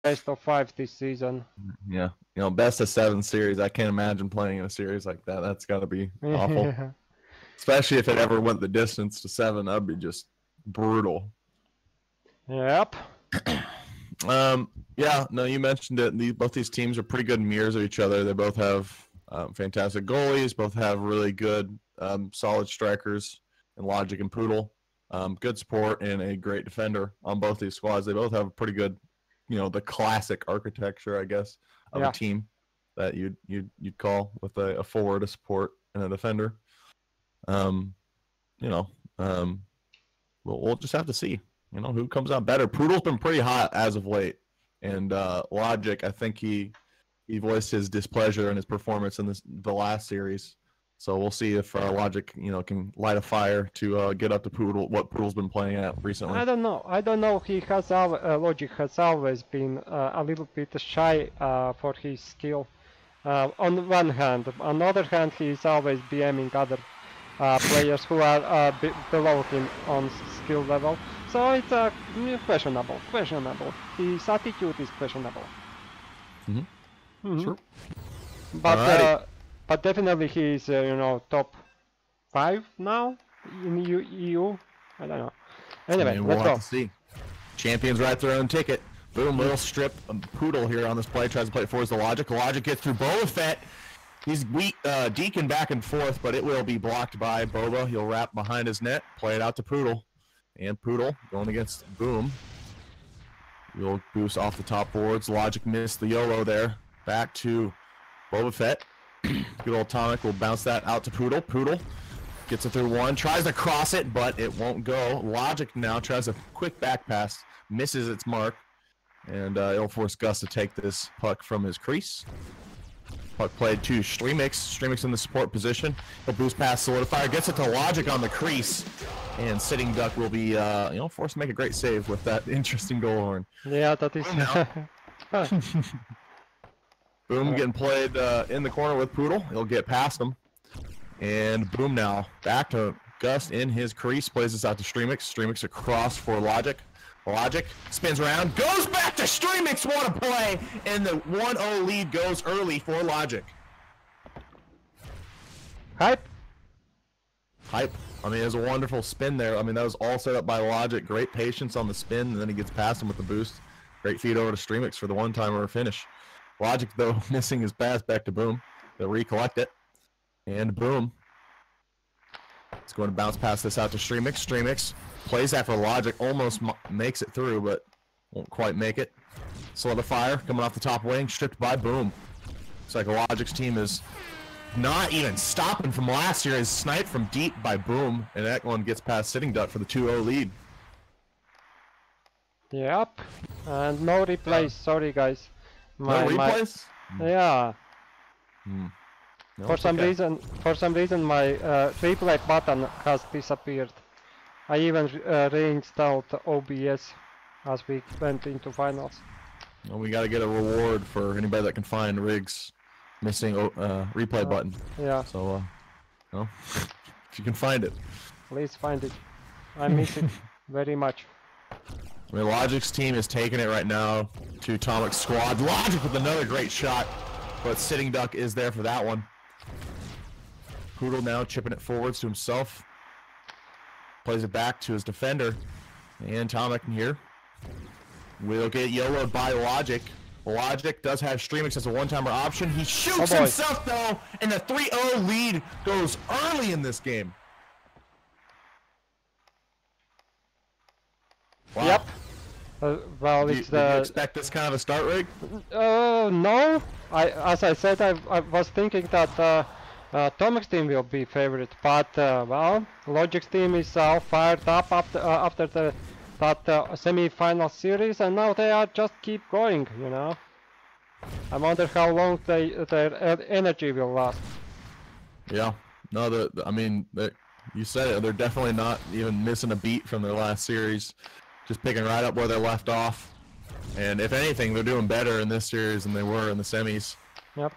best of 5 this season. Yeah, you know, best of 7 series. I can't imagine playing in a series like that. That's got to be awful, especially if it ever went the distance to 7. That'd be just brutal. Yep. Yeah, no, you mentioned it. Both these teams are pretty good mirrors of each other. They both have fantastic goalies. Both have really good, solid strikers in Logic and Poodle. Good support and a great defender on both these squads. They both have pretty good, you know, the classic architecture, I guess, of a team that you'd call with a forward, a support, and a defender. You know, we'll just have to see. You know, who comes out better. Poodle's been pretty hot as of late, and Logic, I think he voiced his displeasure in his performance in the last series. So we'll see if Logic, you know, can light a fire to get up to Poodle. What Poodle's been playing at recently. I don't know. He has Logic has always been a little bit shy for his skill. On one hand, on the other hand, he is always BMing other players who are below him on skill level. So it's questionable. His attitude is questionable. Sure. But definitely he is, you know, top 5 now in EU. I don't know. Anyway, we'll let's go. Have to see. Champions write their own ticket. Boom, little strip. Poodle here on this play tries to play it forwards to Logic. Logic gets through Boba Fett. He's deacon back and forth, but it will be blocked by Boba. He'll wrap behind his net, play it out to Poodle. And Poodle going against Boom. You'll boost off the top boards. Logic missed the YOLO there. Back to Boba Fett. Good old Atomic will bounce that out to Poodle. Poodle gets it through one. Tries to cross it, but it won't go. Logic now tries a quick back pass. Misses its mark. And it'll force Gus to take this puck from his crease. Puck played to Streamix. Streamix in the support position. He'll boost past Solidifier. Gets it to Logic on the crease. And Sitting Duck will be, you know, forced to make a great save with that interesting goal horn. Yeah, that is. Boom getting played in the corner with Poodle. He'll get past him. And Boom now back to Gus in his crease. Plays this out to Streamix. Streamix across for Logic. Logic spins around. Goes back to Streamix. What a play. And the 1-0 lead goes early for Logic. Hype. I mean, it was a wonderful spin there. I mean, that was all set up by Logic. Great patience on the spin, and then he gets past him with the boost. Great feed over to Streamix for the one-timer finish. Logic, though, missing his pass back to Boom. They'll recollect it. And Boom. He's going to bounce past this out to Streamix. Streamix plays that for Logic. Almost makes it through, but won't quite make it. Solidifier coming off the top wing. Stripped by Boom. Looks like Logic's team is not even stopping from last year. Is sniped from deep by Boom. And that one gets past Sitting Duck for the 2-0 lead. Yep. And no replays. Sorry, guys. No replays? Yeah. No, for some reason, my replay button has disappeared. I even reinstalled OBS as we went into finals. Well, we got to get a reward for anybody that can find Rig's missing replay button. Yeah. So, well, if you can find it, please find it. I miss it very much. I mean, Logic's team is taking it right now to Atomic's squad. Logic with another great shot, but Sitting Duck is there for that one. Poodle now chipping it forwards to himself. Plays it back to his defender. And Atomic here will get YOLO'd by Logic. Logic does have Streamix as a one-timer option. He shoots himself, though, and the 3-0 lead goes early in this game. Wow. Yep. Well, did you expect this kind of a start, Rig? No. As I said, I was thinking that Tomic's team will be favorite, but well, Logic's team is all fired up after that semi-final series, and now they are just keep going. You know. I wonder how long their energy will last. Yeah. No. I mean, you said it. They're definitely not even missing a beat from their last series. Just picking right up where they left off, and if anything, they're doing better in this series than they were in the semis. Yep.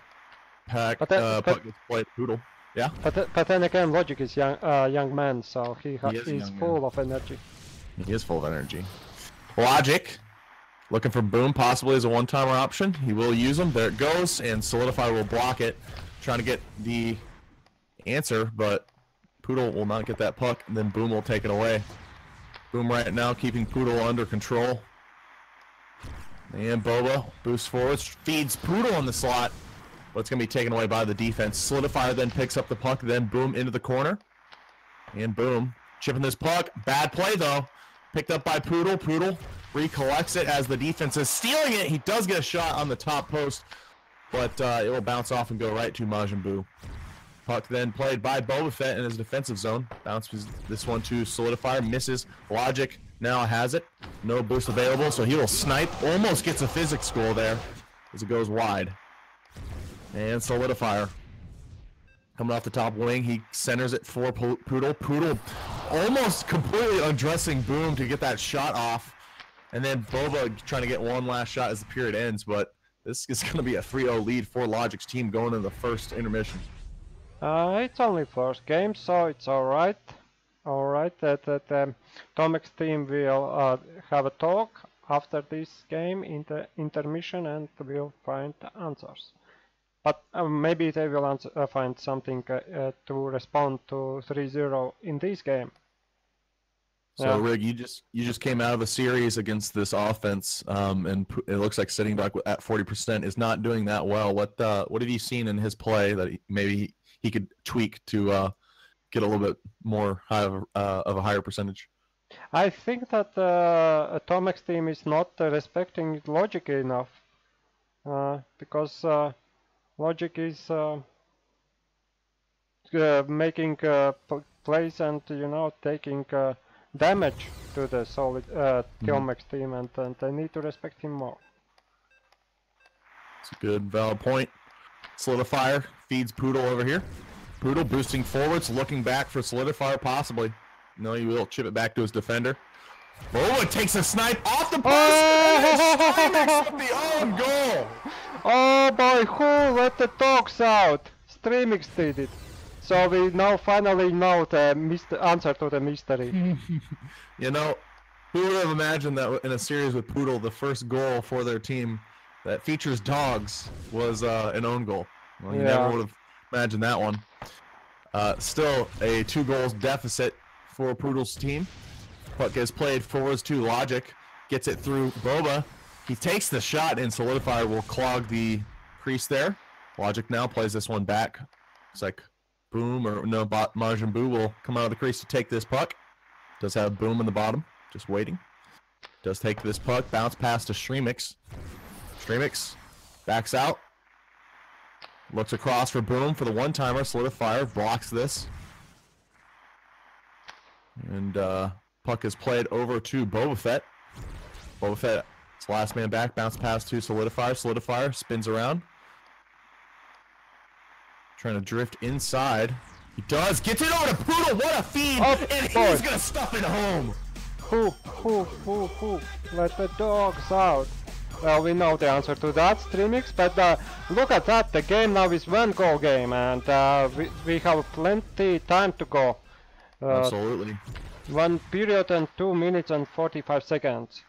Puck gets played Poodle. Yeah. But then again, Logic is young man, so he's full of energy. He is full of energy. Logic Looking for Boom possibly as a one-timer option. He will use them. There it goes, and Solidify will block it. Trying to get the answer, but Poodle will not get that puck, and then Boom will take it away. Boom right now keeping Poodle under control. And Boba boosts forwards, feeds Poodle in the slot, but it's going to be taken away by the defense. Solidifier then picks up the puck, then Boom into the corner. And Boom chipping this puck. Bad play though. Picked up by Poodle. Poodle recollects it as the defense is stealing it. He does get a shot on the top post, but it will bounce off and go right to Majin Buu. Puck then played by Boba Fett in his defensive zone. Bounces this one to Solidifier. Misses. Logic now has it. No boost available, so he will snipe. Almost gets a physics goal there as it goes wide. And Solidifier coming off the top wing. He centers it for Poodle. Poodle almost completely undressing Boom to get that shot off. And then Boba trying to get one last shot as the period ends, but this is going to be a 3-0 lead for Logic's team going into the first intermission. It's only first game, so it's alright. Alright, that Tomek's team will have a talk after this game in the intermission and will find answers. But maybe they will find something to respond to 3-0 in this game. So Yeah. Rig, you just came out of a series against this offense, and it looks like Sitting Duck at 40% is not doing that well. What have you seen in his play that maybe he could tweak to get a little bit more of a higher percentage? I think that Tomek's team is not respecting Logic enough, because Logic is making plays and taking damage to the solid Tomek's team, and they need to respect him more. It's a good valid point. Solidifier feeds Poodle over here. Poodle boosting forwards, looking back for Solidifier possibly. No, he will chip it back to his defender. Oh, it takes a snipe off the post! And the own goal! Oh boy, who let the dogs out? Streamix did it. So we now finally know the answer to the mystery. You know, who would have imagined that in a series with Poodle, the first goal for their team that features dogs was an own goal? Well, you never would have imagined that one. Still a 2-goal deficit for Poodle's team. Puck is played forwards to Logic, gets it through Boba. He takes the shot, and Solidifier will clog the crease there. Logic now plays this one back. It's like Boom or no, Majin Buu will come out of the crease to take this puck. Does have Boom in the bottom, just waiting. Does take this puck, bounce pass to Streamix. Streamix backs out. Looks across for Boom for the one-timer. Solidifier blocks this. And puck is played over to Boba Fett. Boba Fett, it's last man back. Bounce pass to Solidifier. Solidifier spins around. Trying to drift inside. He does. Gets it over to Poodle. What a feed. And he's going to stuff it home. Who? Let the dogs out. Well, we know the answer to that, Streamix, but look at that. The game now is 1-goal game, and we have plenty time to go. Absolutely. 1 period and 2 minutes and 45 seconds.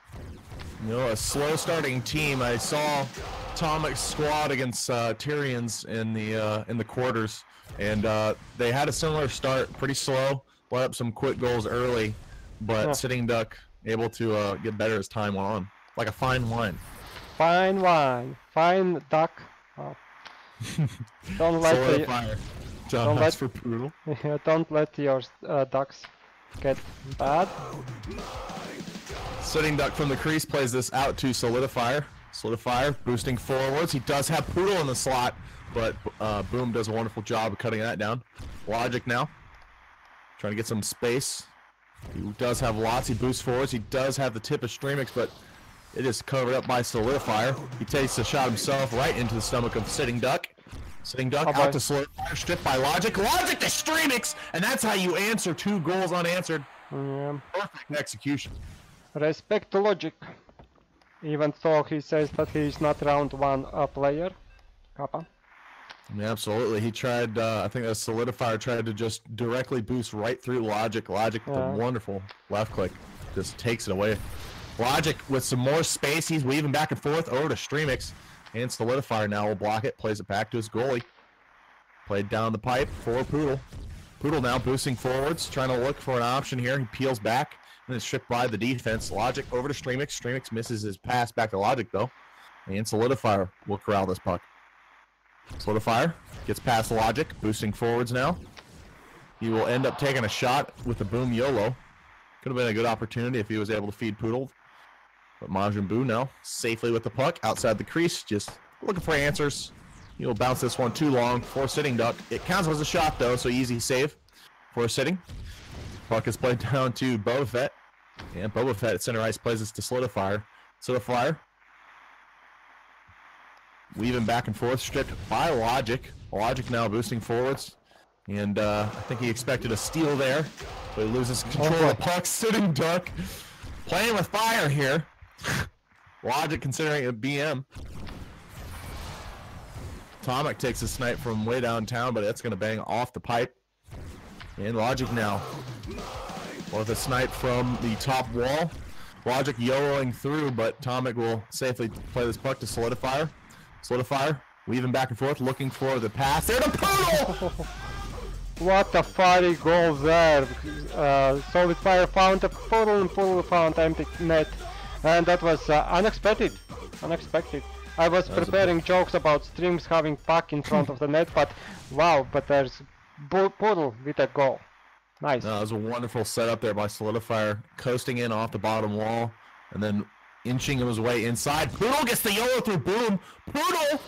You know, a slow starting team. I saw Tomek's squad against Tyrion's in the quarters, and they had a similar start, pretty slow, let up some quick goals early, but Sitting Duck able to get better as time went on, like a fine wine. Fine wine, fine duck. Oh. Don't let for Poodle. Don't let your ducks get bad. Sitting Duck from the crease plays this out to Solidifier. Solidifier boosting forwards. He does have Poodle in the slot, but Boom does a wonderful job of cutting that down. Logic now, trying to get some space. He does have lots. He boosts forwards. He does have the tip of Streamix, but it is covered up by Solidifier. He takes the shot himself right into the stomach of Sitting Duck. Sitting Duck out to Solidifier, stripped by Logic. Logic to Streamix, and that's how you answer 2 goals unanswered. Yeah. Perfect execution. Respect to Logic, even though he says that he is not round 1 player. Kappa. Yeah, absolutely. He tried, I think that Solidifier tried to just directly boost right through Logic. Logic with a wonderful left click just takes it away. Logic with some more space. He's weaving back and forth over to Streamix. And Solidifier now will block it. Plays it back to his goalie. Played down the pipe for Poodle. Poodle now boosting forwards. Trying to look for an option here. He peels back. And is stripped by the defense. Logic over to Streamix. Streamix misses his pass back to Logic, though. And Solidifier will corral this puck. Solidifier gets past Logic. Boosting forwards now. He will end up taking a shot with the Boom YOLO. Could have been a good opportunity if he was able to feed Poodle. But Majin Buu now safely with the puck outside the crease. Just looking for answers. He'll bounce this one too long for sitting duck. It counts as a shot, though, so easy save for sitting. Puck is played down to Boba Fett. And Boba Fett at center ice plays this to Solidifier. Solidifier weaving back and forth, stripped by Logic. Logic now boosting forwards. And I think he expected a steal there. But he loses control of the puck. Sitting duck. Playing with fire here. Logic considering a BM. Tomic takes a snipe from way downtown, but that's going to bang off the pipe. And Logic now with a snipe from the top wall. Logic YOLOing through, but Tomic will safely play this puck to Solidifier. Solidifier weaving back and forth, looking for the pass. There to Poodle! What a fiery goal there. Solidifier found a Poodle and Poodle found empty net. And that was unexpected. I was preparing jokes about streams having puck in front of the net, but wow, but there's Poodle with a goal. Nice. No, that was a wonderful setup there by Solidifier, coasting in off the bottom wall, and then inching his way inside. Poodle gets the YOLO through Boom. Poodle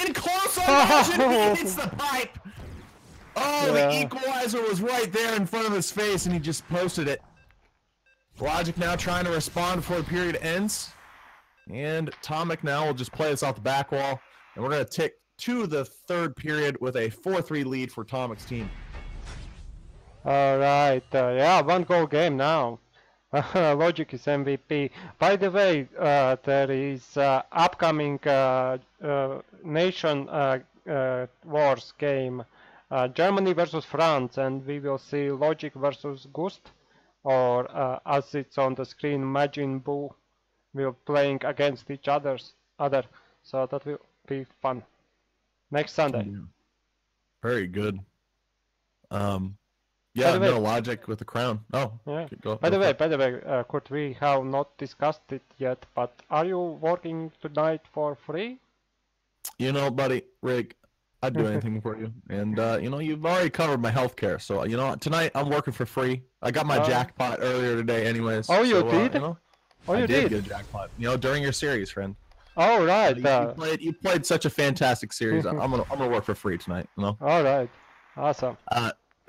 in close on he hits the pipe. Oh, yeah. The equalizer was right there in front of his face, and he just posted it. Logic now trying to respond before the period ends. And Tomic now will just play this off the back wall. And we're going to tick to the third period with a 4-3 lead for Tomic's team. Alright, yeah, 1-goal game now. Logic is MVP. By the way, there is upcoming Nation Wars game. Germany versus France, and we will see Logic versus Gust. Or as it's on the screen, Majin Buu will playing against each other, so that will be fun next Sunday. Yeah. Very good. Yeah, no Logic with the crown. Oh, yeah. By the way, Kurt, we have not discussed it yet, but are you working tonight for free? You know, buddy, Rick, I'd do anything for you. And you know, you've already covered my healthcare, so you know, tonight I'm working for free. I got my jackpot earlier today, anyways. Oh, you did? You know, I did get a jackpot. You know, during your series, friend. Oh, right. You played such a fantastic series. I'm gonna work for free tonight. You know. All right. Awesome.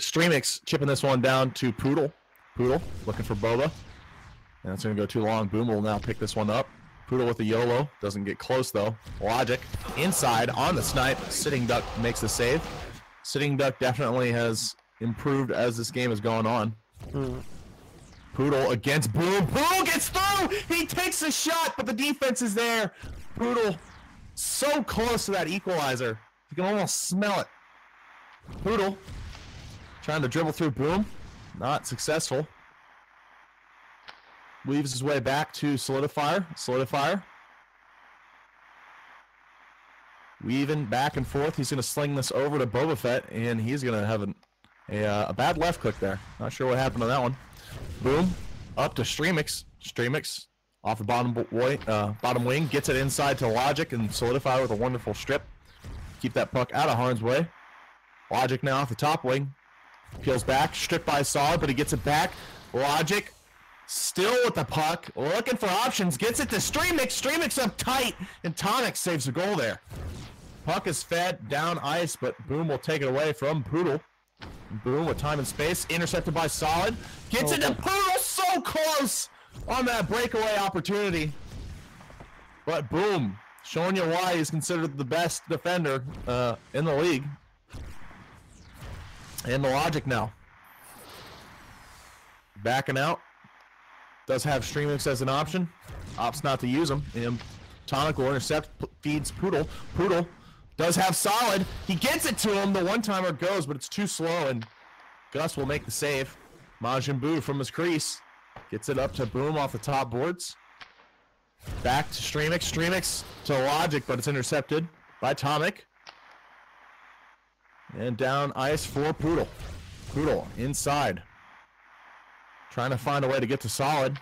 Streamix chipping this one down to Poodle. Poodle looking for Boba. And it's gonna go too long. Boom will now pick this one up. Poodle with the YOLO. Doesn't get close though. Logic inside on the snipe. Sitting Duck makes the save. Sitting Duck definitely has improved as this game has gone on. Poodle against Boom. Poodle gets through! He takes a shot, but the defense is there. Poodle so close to that equalizer. You can almost smell it. Poodle trying to dribble through Boom. Not successful. Weaves his way back to Solidifier. Solidifier. Weaving back and forth. He's going to sling this over to Boba Fett, and he's going to have a bad left click there. Not sure what happened on that one. Boom. Up to Streamix. Streamix off the bottom wing. Gets it inside to Logic, and Solidifier with a wonderful strip. Keep that puck out of harm's way. Logic now off the top wing. Peels back. Stripped by Solid, but he gets it back. Logic still with the puck, looking for options, gets it to Streamix. Streamix up tight, and Tonic saves the goal there. Puck is fed down ice, but Boom will take it away from Poodle. Boom with time and space, intercepted by Solid. Gets it to Poodle, so close on that breakaway opportunity. But Boom, showing you why he's considered the best defender in the league. And the Logic now. Backing out. Does have Streamix as an option. Opts not to use him. And Tonic will intercept, feeds Poodle. Poodle does have Solid. He gets it to him. The one-timer goes, but it's too slow, and Gus will make the save. Majin Buu from his crease gets it up to Boom off the top boards. Back to Streamix. Streamix to Logic, but it's intercepted by Tomic. And down ice for Poodle. Poodle inside. Trying to find a way to get to Solid.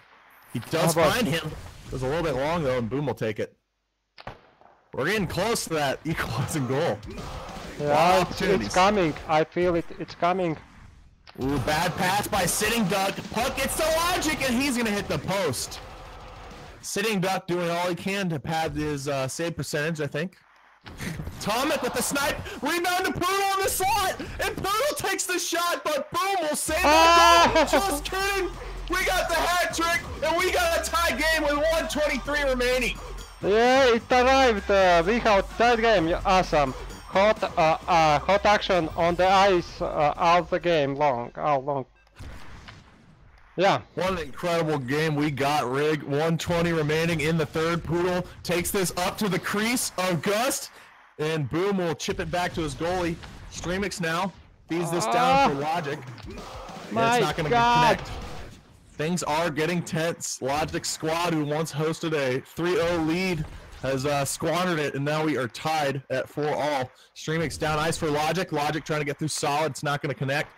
He does find him. It was a little bit long though, and Boom will take it. We're getting close to that equalizing goal. Yeah, it's coming. I feel it. It's coming. Ooh, bad pass by Sitting Duck. Puck gets to Logic, and he's going to hit the post. Sitting Duck doing all he can to pad his save percentage, I think. Tomic with the snipe. Rebound to Poodle on the slot. And Poodle takes the shot, but Boom will save that goal. Just kidding. We got the hat trick, and we got a tie game with 1:23 remaining. Yeah, it arrived. We have tied game. Awesome. Hot action on the ice all the game long. Yeah. What an incredible game we got, Rig. 1:20 remaining in the third. Poodle takes this up to the crease of Gust, and Boom will chip it back to his goalie. Streamix now feeds this down for Logic. My it's not going to connect. Things are getting tense. Logic squad, who once hosted a 3-0 lead, has squandered it, and now we are tied at 4-all. Streamix down ice for Logic. Logic trying to get through Solid. It's not going to connect.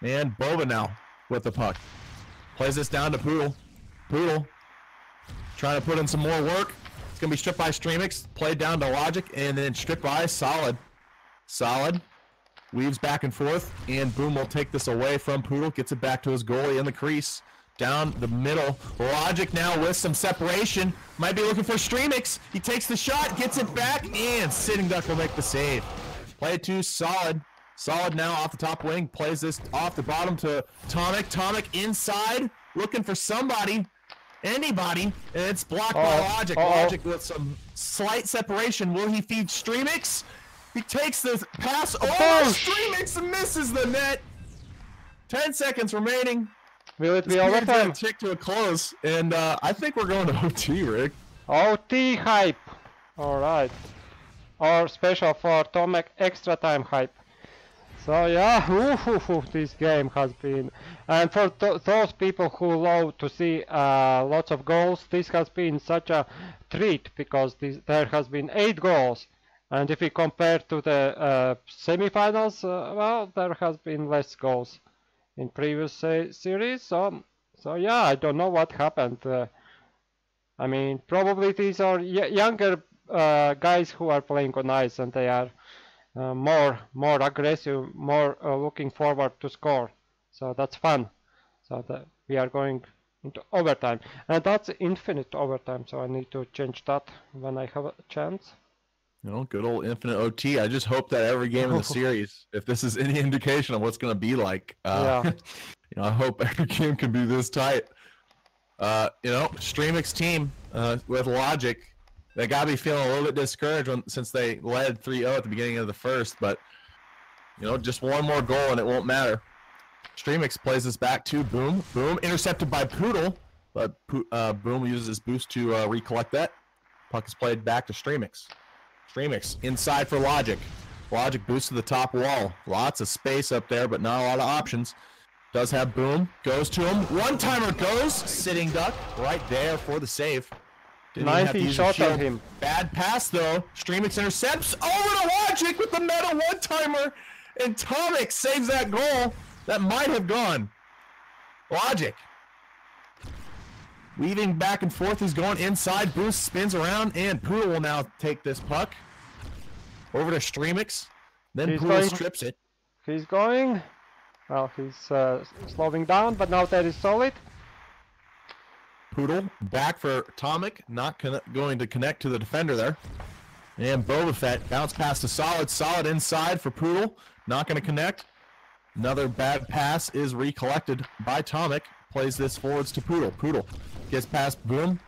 And Boba now with the puck. Plays this down to Poodle. Poodle trying to put in some more work. It's going to be stripped by Streamix. Played down to Logic, and then stripped by Solid. Solid weaves back and forth, and Boom will take this away from Poodle. Gets it back to his goalie in the crease. Down the middle. Logic now with some separation. Might be looking for Streamix. He takes the shot, gets it back, and Sitting Duck will make the save. Play it to Solid. Solid now off the top wing. Plays this off the bottom to Tomic. Tomic inside. Looking for somebody. Anybody. And it's blocked by Logic. Logic with some slight separation. Will he feed Streamix? He takes the pass over. Streamix misses the net. 10 seconds remaining. Will it be overtime? Tick to a close, and I think we're going to OT, Rick. OT hype. All right. Or special for Tomek extra time hype. So yeah, this game has been, and for those people who love to see lots of goals, this has been such a treat because there has been 8 goals, and if we compare to the semifinals, well, there has been less goals in previous series, so yeah, I don't know what happened. I mean, probably these are younger guys who are playing on ice, and they are more aggressive, more looking forward to score. So that's fun. So we are going into overtime, and that's infinite overtime. So I need to change that when I have a chance. You know, good old infinite OT. I just hope that every game in the series, if this is any indication of what's going to be like, yeah. You know, I hope every game can be this tight. You know, Streamix team with Logic, they got to be feeling a little bit discouraged since they led 3-0 at the beginning of the first. But, you know, just one more goal and it won't matter. Streamix plays this back to Boom. Boom intercepted by Poodle, but Boom uses his boost to recollect that. Puck is played back to Streamix. Streamix inside for Logic. Logic boosts to the top wall. Lots of space up there, but not a lot of options. Does have Boom. Goes to him. One-timer goes. Sitting Duck right there for the save. Didn't 90 shot on him. Bad pass, though. Streamix intercepts. Over to Logic with the meta one-timer. And Tomic saves that goal. That might have gone. Logic. Weaving back and forth. He's going inside. Boost spins around. And Poodle will now take this puck. Over to Streamix. Then Poodle strips it. He's going. Well, he's slowing down, but now that is Solid. Poodle back for Tomic. Not going to connect to the defender there. And Boba Fett bounce pass to Solid. Solid inside for Poodle. Not going to connect. Another bad pass is recollected by Tomic. Plays this forwards to Poodle. Poodle gets past Boom.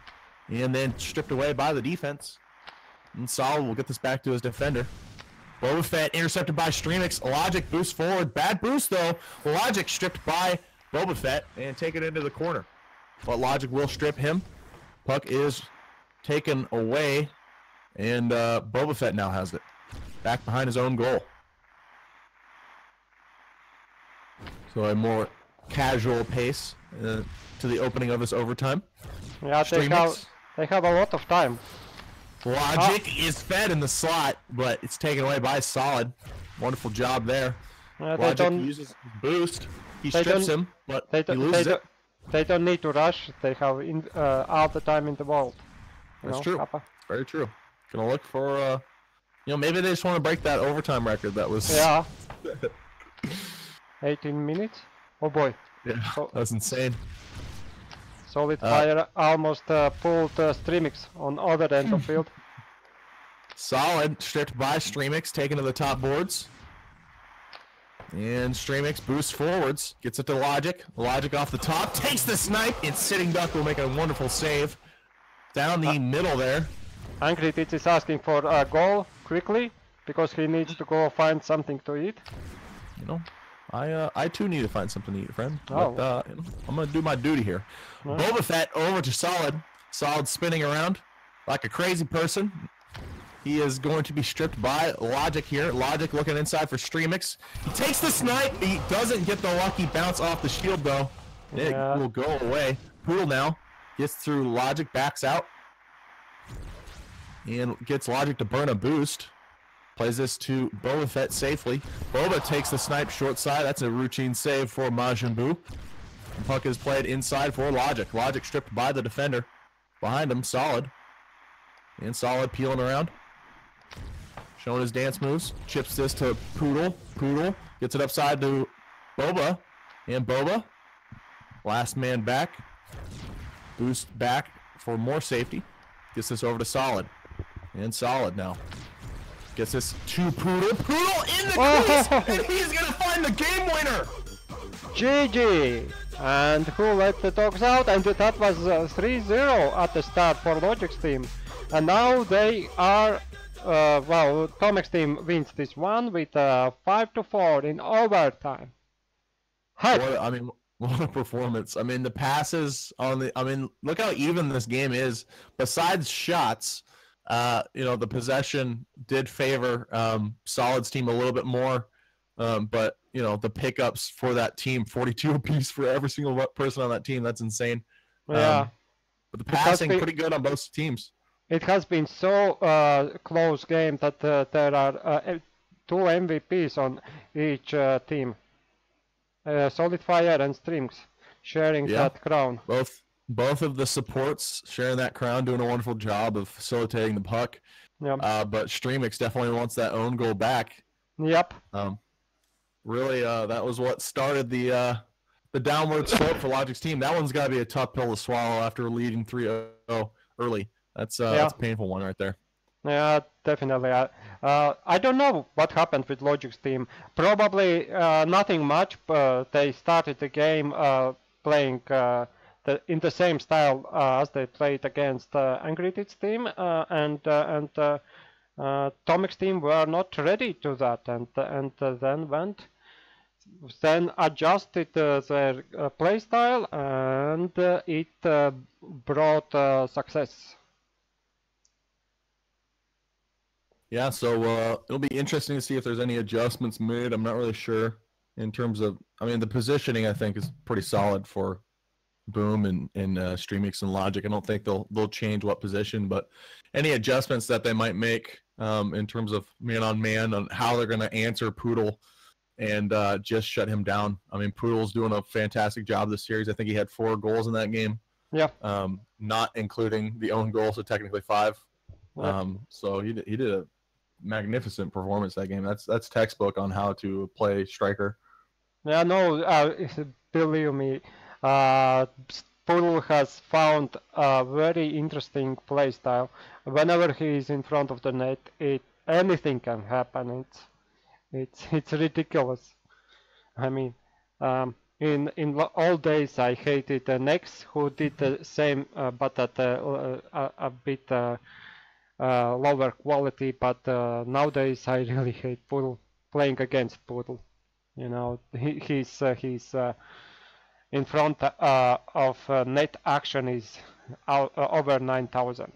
And then stripped away by the defense. And Solid will get this back to his defender. Boba Fett intercepted by Streamix. Logic boosts forward. Bad boost though. Logic stripped by Boba Fett and take it into the corner. But Logic will strip him. Puck is taken away. And Boba Fett now has it. Back behind his own goal. So a more casual pace to the opening of this overtime. Yeah, They have a lot of time. Logic is fed in the slot, but it's taken away by Solid. Wonderful job there. Logic uses his boost. He strips him, but he loses it. They don't need to rush. They have all the time in the world. That's true. Very true. Gonna look for, maybe they just want to break that overtime record that was... Yeah. 18 minutes? Oh boy. Yeah, that's insane. Solid Fire almost pulled Streamix on other end of field. Solid stripped by Streamix, taken to the top boards. And Streamix boosts forwards, gets it to Logic. Logic off the top, takes the snipe, and Sitting Duck will make a wonderful save. Down the middle there. Angry Tits is asking for a goal quickly, because he needs to go find something to eat. I too need to find something to eat, friend. Oh. But, I'm gonna do my duty here. Boba Fett over to Solid. Solid spinning around like a crazy person. He is going to be stripped by Logic here. Logic looking inside for Streamix. He takes the snipe. He doesn't get the lucky bounce off the shield though. It will go away. Poodle now gets through Logic, backs out, and gets Logic to burn a boost. Plays this to Boba Fett safely. Boba takes the snipe short side. That's a routine save for Majin Buu. The puck is played inside for Logic. Logic stripped by the defender. Behind him, Solid. And Solid peeling around. Showing his dance moves. Chips this to Poodle. Poodle gets it upside to Boba. And Boba. Last man back. Boost back for more safety. Gets this over to Solid. And Solid now. Gets this to Poodle. Poodle in the crease! And he's gonna find the game winner! GG! And who let the dogs out? And that was 3-0 at the start for Logic's team. And now they are... Tomek's team wins this one with 5-4 in overtime. What a performance. I mean, the passes on the... look how even this game is. Besides shots... the possession did favor Solid's team a little bit more, but the pickups for that team, 42 apiece for every single person on that team. That's insane. Yeah, but the passing pretty good on both teams. It has been so close game that there are 2 MVPs on each team. Solid Fire and Streams sharing that crown. Both of the supports sharing that crown, doing a wonderful job of facilitating the puck. Yep. But Streamix definitely wants that own goal back. Yep. Really, that was what started the downward slope for Logic's team. That one's got to be a tough pill to swallow after leading 3-0 early. That's a painful one right there. Yeah, definitely. I don't know what happened with Logic's team. Probably nothing much. They started the game playing in the same style as they played against Angry Tits team, and Tomek's team were not ready to that, and then adjusted their play style, and it brought success. Yeah, so it'll be interesting to see if there's any adjustments made. I'm not really sure in terms of, the positioning I think is pretty solid for Boom and Streamix and Logic. I don't think they'll change what position, but any adjustments that they might make in terms of man on how they're going to answer Poodle and just shut him down. Poodle's doing a fantastic job this series. I think he had 4 goals in that game. Yeah. Not including the own goal, so technically 5. So he did a magnificent performance that game. That's textbook on how to play striker. Yeah, no, believe me. Poodle has found a very interesting play style. Whenever he is in front of the net, anything can happen. It's ridiculous. In old days, I hated Nex, who did the same, but at a bit lower quality. But nowadays, I really hate Poodle, playing against Poodle. He's in front of net action is over 9,000.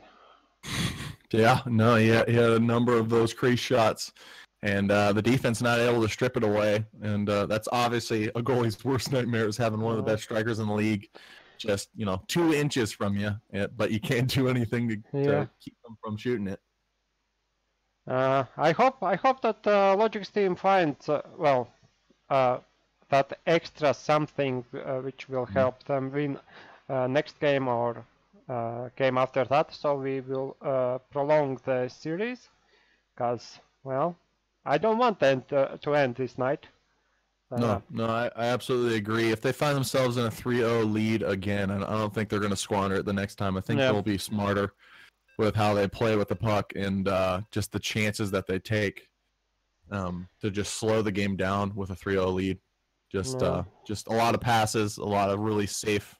Yeah, no, he had a number of those crease shots, and the defense not able to strip it away, and that's obviously a goalie's worst nightmare is having one of the best strikers in the league just 2 inches from you, but you can't do anything to keep them from shooting it. I hope that Logic's team finds that extra something which will help them win next game or game after that. So we will prolong the series, because I don't want them to end this night. No, I absolutely agree. If they find themselves in a 3-0 lead again, I don't think they're going to squander it the next time. I think they'll be smarter with how they play with the puck and just the chances that they take to just slow the game down with a 3-0 lead. Just a lot of passes, a lot of really safe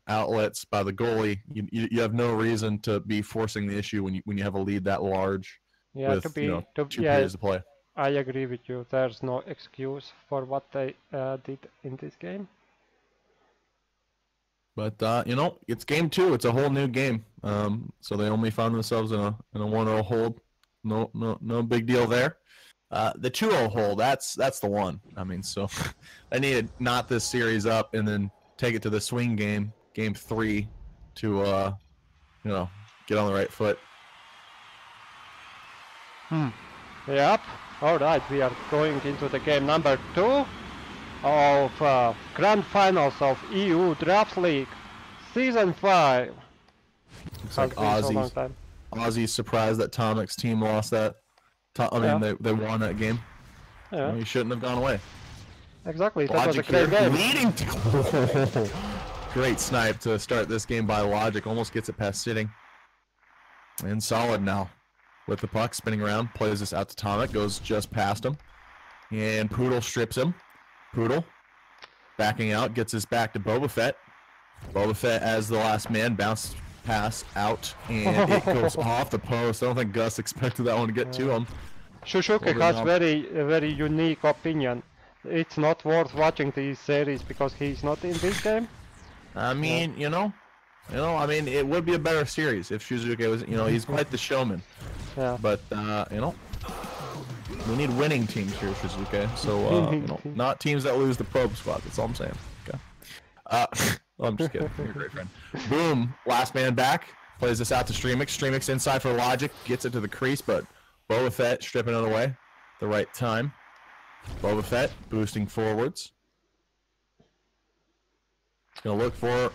outlets by the goalie. You have no reason to be forcing the issue when you have a lead that large with 2 periods to play. I agree with you. There's no excuse for what they did in this game. But it's game 2. It's a whole new game. So they only found themselves in a 1-0 hold. No big deal there. The 2-0 hold, that's the one. I mean, so I needed knot this series up and then take it to the swing game 3, to get on the right foot. Yep. All right, we are going into the game number 2 of Grand Finals of EU Draft League Season 5. Looks like Ozzy's surprised that Tomic's team lost that. They won that game. Yeah. He shouldn't have gone away. Exactly, that was a great game. Leading great snipe to start this game by Logic. Almost gets it past sitting. And Solid now. With the puck spinning around, plays this out to Tomic, goes just past him. And Poodle strips him. Poodle backing out, gets his back to Boba Fett. Boba Fett as the last man, bounce pass out, and it goes off the post. I don't think Gus expected that one to get to him. Shushuke has very unique opinion. It's not worth watching these series because he's not in this game. I mean, it would be a better series if Shuzuke was, he's quite the showman. Yeah. But, we need winning teams here, Shuzuke. So, not teams that lose the probe spot. That's all I'm saying. Okay. I'm just kidding. You're a great friend. Boom. Last man back. Plays this out to Streamix. Streamix inside for Logic. Gets it to the crease, but Boba Fett stripping it away at the right time. Boba Fett boosting forwards. Going to look for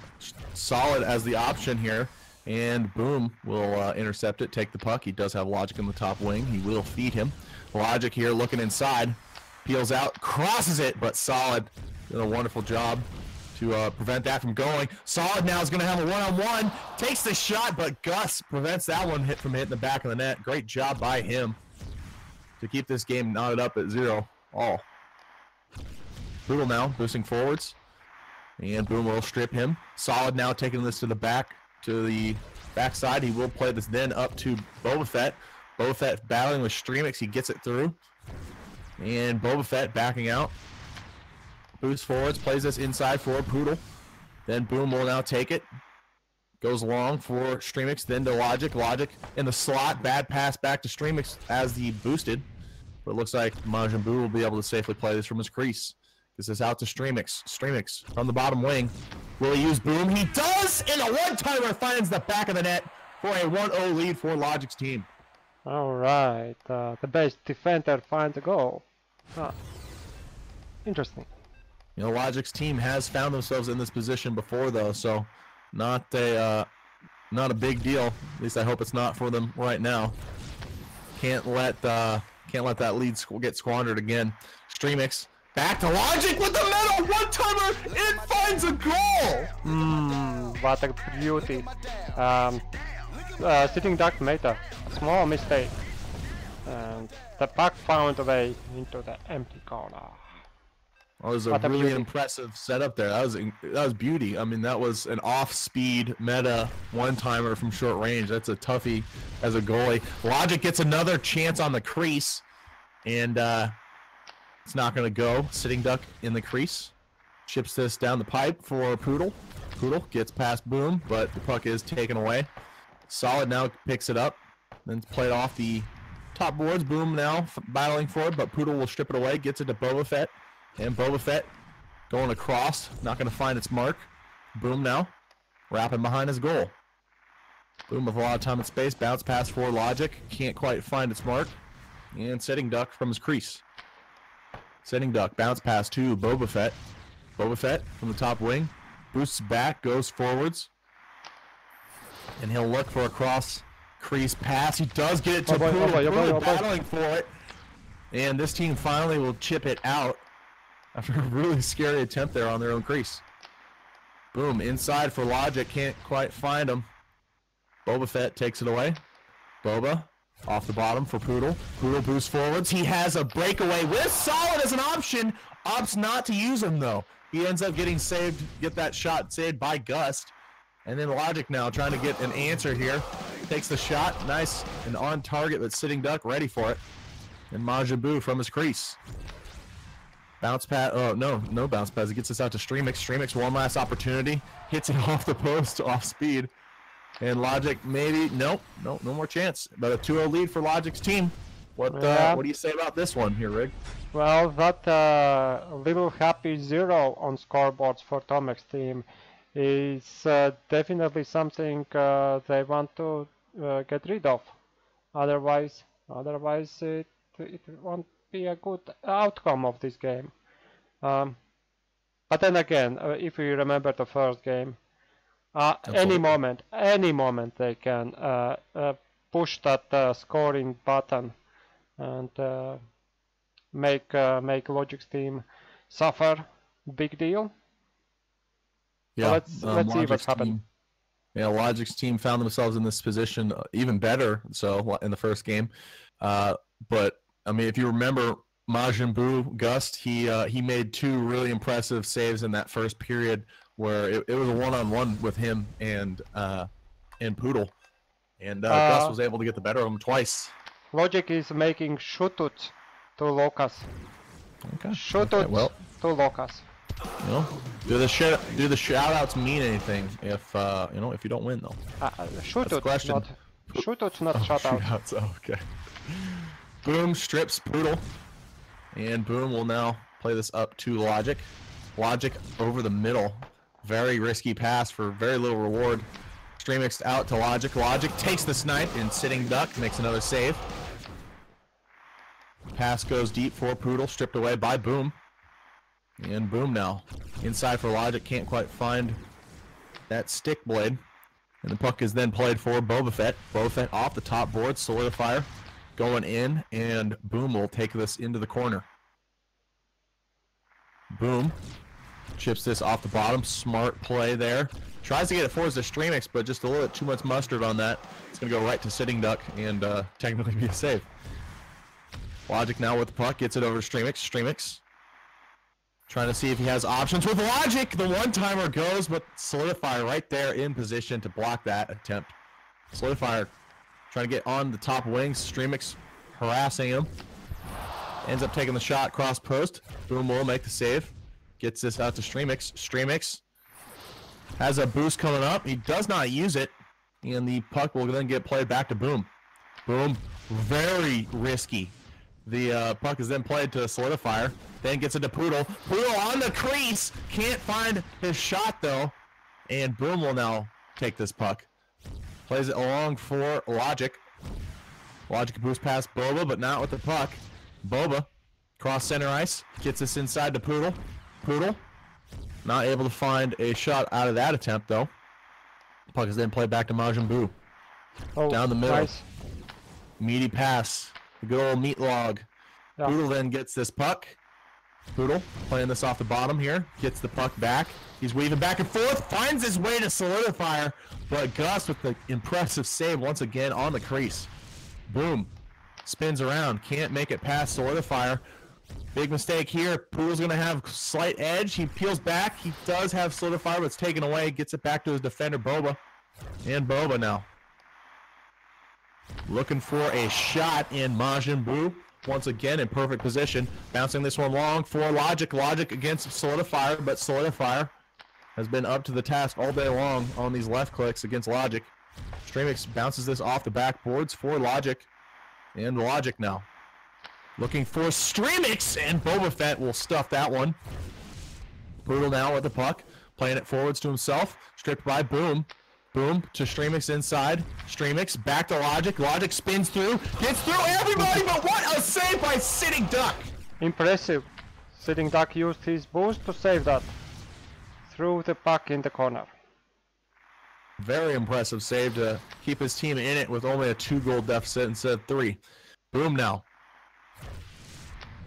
Solid as the option here. And Boom will intercept it, take the puck. He does have Logic in the top wing. He will feed him. Logic here looking inside. Peels out, crosses it, but Solid did a wonderful job to prevent that from going. Solid now is going to have a one-on-one. Takes the shot, but Gus prevents that one from hitting the back of the net. Great job by him to keep this game knotted up at 0-0. Poodle now boosting forwards. And Boom will strip him. Solid now taking this to the backside. He will play this then up to Boba Fett. Boba Fett battling with Streamix. He gets it through. And Boba Fett backing out. Boost forwards. Plays this inside for Poodle. Then Boom will now take it. Goes long for Streamix. Then to Logic. Logic in the slot. Bad pass back to Streamix as he boosted. But it looks like Majin Buu will be able to safely play this from his crease. This is out to Streamix. Streamix from the bottom wing. Will he use Boom? He does! And a one-timer finds the back of the net for a 1-0 lead for Logic's team. All right. The best defender finds a goal. Interesting. Logic's team has found themselves in this position before, though, so not a big deal. At least I hope it's not for them right now. Can't let that lead get squandered again. Streamix. Back to Logic with the medal, one-timer, it finds a goal! What a beauty. Sitting Duck made a small mistake. And the puck found a way into the empty corner. That was a really impressive setup there. That was beauty. I mean, that was an off-speed meta one-timer from short range. That's a toughie as a goalie. Logic gets another chance on the crease. And, it's not going to go. Sitting Duck in the crease. Chips this down the pipe for Poodle. Poodle gets past Boom, but the puck is taken away. Solid now picks it up. Then it's played off the top boards. Boom now battling for it, but Poodle will strip it away. Gets it to Boba Fett. And Boba Fett going across. Not going to find its mark. Boom now, wrapping behind his goal. Boom with a lot of time and space. Bounce pass for Logic. Can't quite find its mark. And Sitting Duck from his crease. Sitting Duck. Bounce pass to Boba Fett. Boba Fett from the top wing. Boosts back. Goes forwards. And he'll look for a cross crease pass. He does get it to Poodle. Battling for it. And this team finally will chip it out after a really scary attempt there on their own crease. Boom. Inside for Logic. Can't quite find him. Boba Fett takes it away. Boba off the bottom for Poodle. Poodle boosts forwards. He has a breakaway with Solid as an option. Opts not to use him though. He ends up getting saved, get that shot saved by Gust. And then Logic now trying to get an answer here. Takes the shot. Nice and on target, but Sitting Duck ready for it. And Majin Buu from his crease. Bounce pass. Oh, no bounce pass. He gets this out to Streamix. Streamix, one last opportunity. Hits it off the post, off speed. And Logic maybe, no more chance. But a 2-0 lead for Logic's team. What do you say about this one here, Rig? Well, that little happy 0 on scoreboards for Tomek's team is definitely something they want to get rid of. Otherwise it won't be a good outcome of this game. But then again, if you remember the first game, any moment they can push that scoring button and make Logic's team suffer. Big deal. Yeah, So let's see what's happened. Yeah, Logic's team found themselves in this position even better so in the first game. But I mean, if you remember Majin Buu, Gust, he made 2 really impressive saves in that first period where it was a one-on-one with him and Poodle, and Gust was able to get the better of him twice. Logic is making shootouts to Locus. Okay. Shootouts to Locus. You know, do the shout-outs mean anything if if you don't win though? Shootouts, not shoutouts. Shootouts. Oh, okay. Boom strips Poodle, and Boom will now play this up to Logic. Logic over the middle. Very risky pass for very little reward. Streamix out to Logic. Logic takes the snipe, and Sitting Duck makes another save. Pass goes deep for Poodle, stripped away by Boom. And Boom now. Inside for Logic, can't quite find that stick blade. And the puck is then played for Boba Fett. Boba Fett off the top board, Solidifier going in, and Boom will take this into the corner. Boom chips this off the bottom. Smart play there. Tries to get it forwards to Streamix, but just a little bit too much mustard on that. It's going to go right to Sitting Duck and technically be a save. Logic now with the puck. Gets it over to Streamix. Streamix trying to see if he has options with Logic. The one-timer goes, but Solidifier right there in position to block that attempt. Solidifier trying to get on the top wings. Streamix harassing him. Ends up taking the shot cross post. Boom will make the save. Gets this out to Streamix. Streamix has a boost coming up. He does not use it. And the puck will then get played back to Boom. Boom, very risky. The puck is then played to Solidifier. Then gets it to Poodle. Poodle on the crease. Can't find his shot though. And Boom will now take this puck. Plays it along for Logic. Logic boost past Boba, but not with the puck. Boba, cross center ice. Gets this inside to Poodle. Poodle, not able to find a shot out of that attempt though. Puck is then played back to Majin Buu. Down the middle. Nice. Meaty pass. The good old meat log. Yeah. Poodle then gets this puck. Poodle playing this off the bottom here. Gets the puck back. He's weaving back and forth. Finds his way to Solidifier. But Gus with the impressive save once again on the crease. Boom. Spins around. Can't make it past Solidifier. Big mistake here. Poodle's going to have slight edge. He peels back. He does have Solidifier, but it's taken away. Gets it back to his defender, Boba. And Boba now. Looking for a shot in Majin Buu. Once again in perfect position. Bouncing this one long for Logic. Logic against Solidifier, but Solidifier has been up to the task all day long on these left clicks against Logic. Streamix bounces this off the backboards for Logic. And Logic now. Looking for Streamix, and Boba Fett will stuff that one. Poodle now with the puck. playing it forwards to himself. Stripped by Boom. Boom to Streamix inside. Streamix back to Logic. Logic spins through. Gets through everybody, but what a save by Sitting Duck! Impressive. Sitting Duck used his boost to save that. Threw the puck in the corner. Very impressive save to keep his team in it with only a 2-goal deficit instead of 3. Boom now.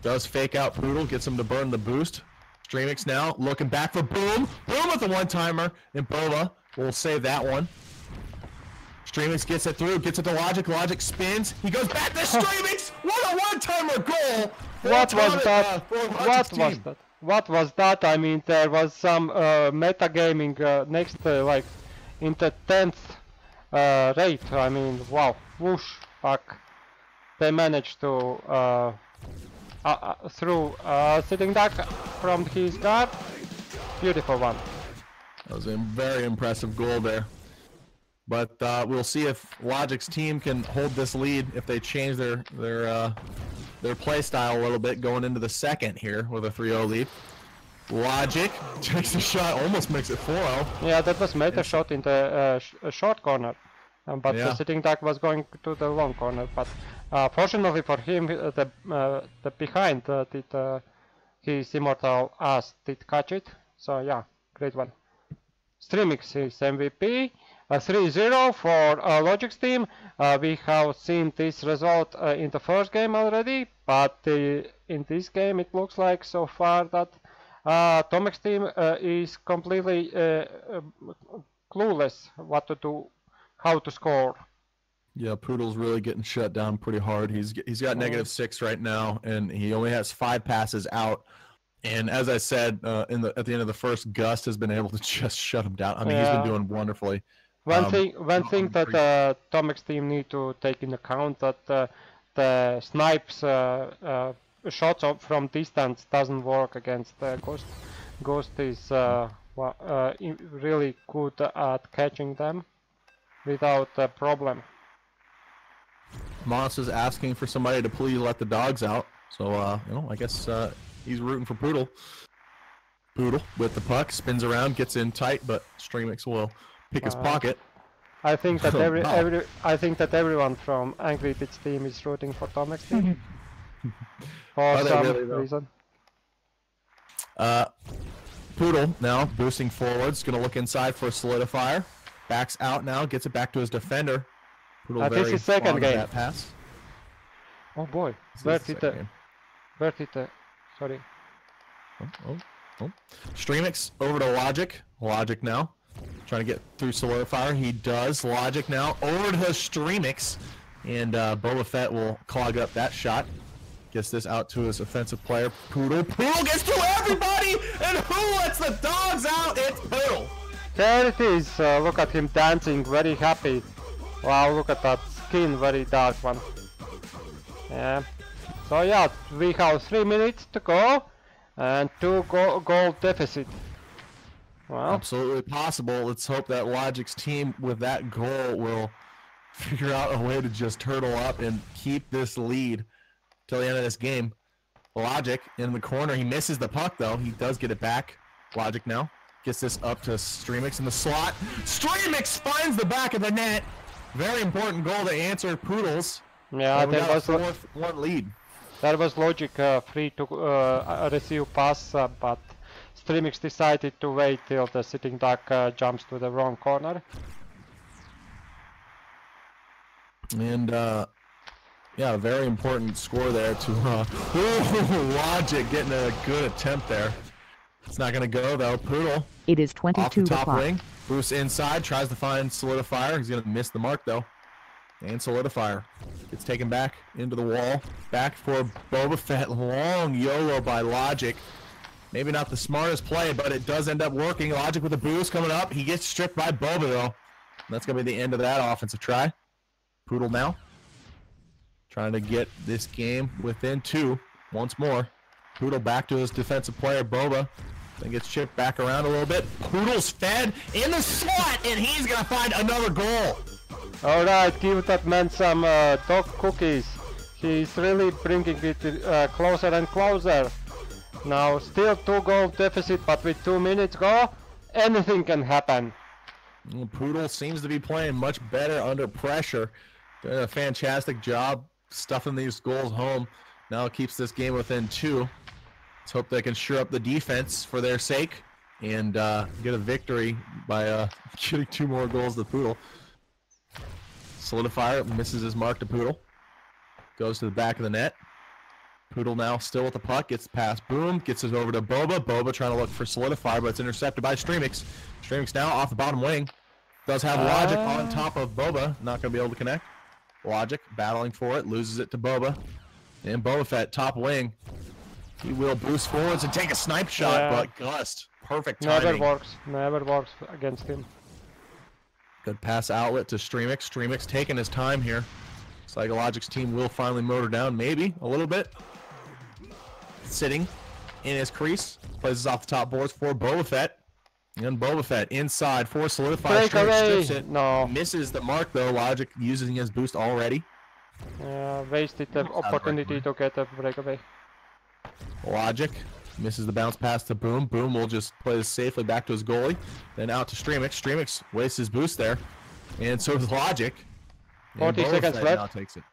Does fake out Poodle, gets him to burn the boost. Streamix now looking back for Boom. Boom with the one-timer, and Boba will save that one. Streamix gets it through, gets it to Logic. Logic spins. He goes back to Streamix. What a one-timer goal! What was that? What was that? I mean, there was some metagaming next, like, in the 10th rate. I mean, wow, whoosh, fuck. They managed to through Sitting Duck from his guard. Beautiful one. That was a very impressive goal there. But we'll see if Logic's team can hold this lead if they change their play style a little bit going into the second here with a 3-0 lead. Logic takes a shot, almost makes it 4-0. Yeah, that was made a shot in the short corner, but Yeah. the Sitting Duck was going to the long corner. But fortunately for him, the behind his immortal ass did catch it. So yeah, great one. Streamix is MVP. 3-0 for Logic's team. We have seen this result in the first game already, but in this game it looks like so far that Tomek's team is completely clueless what to do, how to score. Yeah, Poodle's really getting shut down pretty hard. He's got -6 right now, and he only has 5 passes out. And as I said at the end of the first, Gust has been able to just shut him down. I mean, he's been doing wonderfully. One thing that Tomek's team need to take into account that the snipes shots from distance doesn't work against Ghost. Ghost is really good at catching them without a problem. Moss is asking for somebody to please let the dogs out. So you know, I guess he's rooting for Poodle. Poodle with the puck spins around, gets in tight, but Streamix will pick his pocket. I think that everyone from Angry Pitch team is rooting for Tomek's team for some reason. Poodle now boosting forwards, gonna look inside for a solidifier. Backs out now, gets it back to his defender. Poodle This is second game. That pass. Oh boy, where did sorry. Oh. Streamix over to Logic. Logic now. Trying to get through Solidifier. He does. Logic now over to Streamix. And Boba Fett will clog up that shot. Gets this out to his offensive player, Poodle. Poodle gets to everybody! And who lets the dogs out? It's Poodle! There it is. Look at him dancing, very happy. Wow, look at that skin, very dark one. Yeah. So yeah, we have 3 minutes to go. And 2 goal deficit. Well, absolutely possible. Let's hope that Logic's team with that goal will figure out a way to just turtle up and keep this lead till the end of this game. Logic in the corner. He misses the puck though. He does get it back. Logic now gets this up to Streamix in the slot. Streamix finds the back of the net. Very important goal to answer Poodles. Yeah, there was a 4-1 lead. That was Logic free to receive pass, but Streamix decided to wait till the Sitting Duck jumps to the wrong corner. And yeah, a very important score there to Logic getting a good attempt there. It's not going to go though. Poodle. It is 22 off the top o'clock. wing. Boosts inside, tries to find Solidifier. He's going to miss the mark though. And Solidifier gets taken back into the wall. Back for Boba Fett. Long YOLO by Logic. Maybe not the smartest play, but it does end up working. Logic with a boost coming up. He gets stripped by Boba though. And that's going to be the end of that offensive try. Poodle now. Trying to get this game within 2 once more. Poodle back to his defensive player, Boba. Then gets chipped back around a little bit. Poodle's fed in the slot, and he's going to find another goal. Alright, give that man some dog cookies. He's really bringing it closer and closer. Now still 2 goal deficit, but with 2 minutes go. anything can happen. Well, Poodle seems to be playing much better under pressure. Doing a fantastic job stuffing these goals home. Now it keeps this game within 2. Let's hope they can shore up the defense for their sake and get a victory by getting 2 more goals to Poodle. Solidifier misses his mark to Poodle. Goes to the back of the net. Poodle now still with the puck. Gets past Boom. Gets it over to Boba. Boba trying to look for Solidifier, but it's intercepted by Streamix. Streamix now off the bottom wing. Does have Logic on top of Boba. Not going to be able to connect. Logic battling for it. Loses it to Boba. And Boba Fett, top wing. He will boost forwards and take a snipe shot, but Gust. Perfect timing. Never works against him. Good pass outlet to Streamix. Streamix taking his time here. Looks like Logic's team will finally motor down, maybe a little bit. Sitting in his crease. Places off the top boards for Boba Fett. And Boba Fett inside for Solidify. Strips it. No. Misses the mark though. Logic using his boost already. Wasted the opportunity to get a breakaway. Logic misses the bounce pass to Boom. Boom will just play this safely back to his goalie. Then out to Streamix. Streamix wastes his boost there. And so does Logic. 40 seconds left. Now takes it.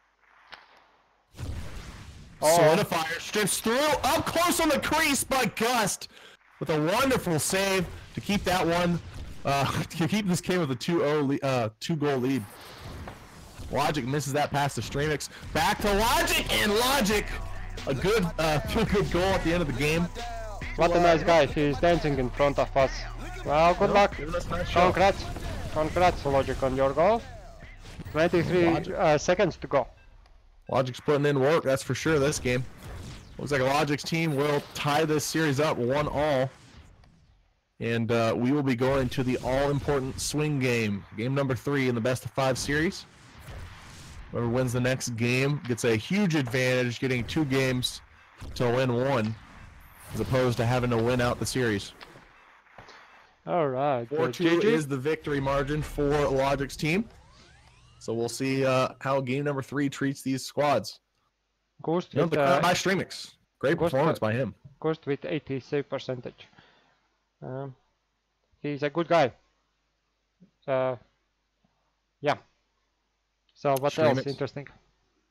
Solidifier strips through, up close on the crease by Gust with a wonderful save to keep that one, to keep this game with a 2-goal lead. Logic misses that pass to Streamix. Back to Logic, and Logic, a good, good goal at the end of the game. What a nice guy, he's dancing in front of us. Well, good luck. Congrats. Congrats, Logic, on your goal. 23 seconds to go. Logic's putting in work, that's for sure, this game. Looks like Logic's team will tie this series up 1-1. And we will be going to the all-important swing game. Game number 3 in the best-of-5 series. Whoever wins the next game gets a huge advantage, getting 2 games to win 1, as opposed to having to win out the series. Alright. 4-2 is the victory margin for Logic's team. So we'll see how game number 3 treats these squads. Ghost by Streamix. Great performance by him. Ghost with 80 save percentage. He's a good guy. Yeah. So what else interesting?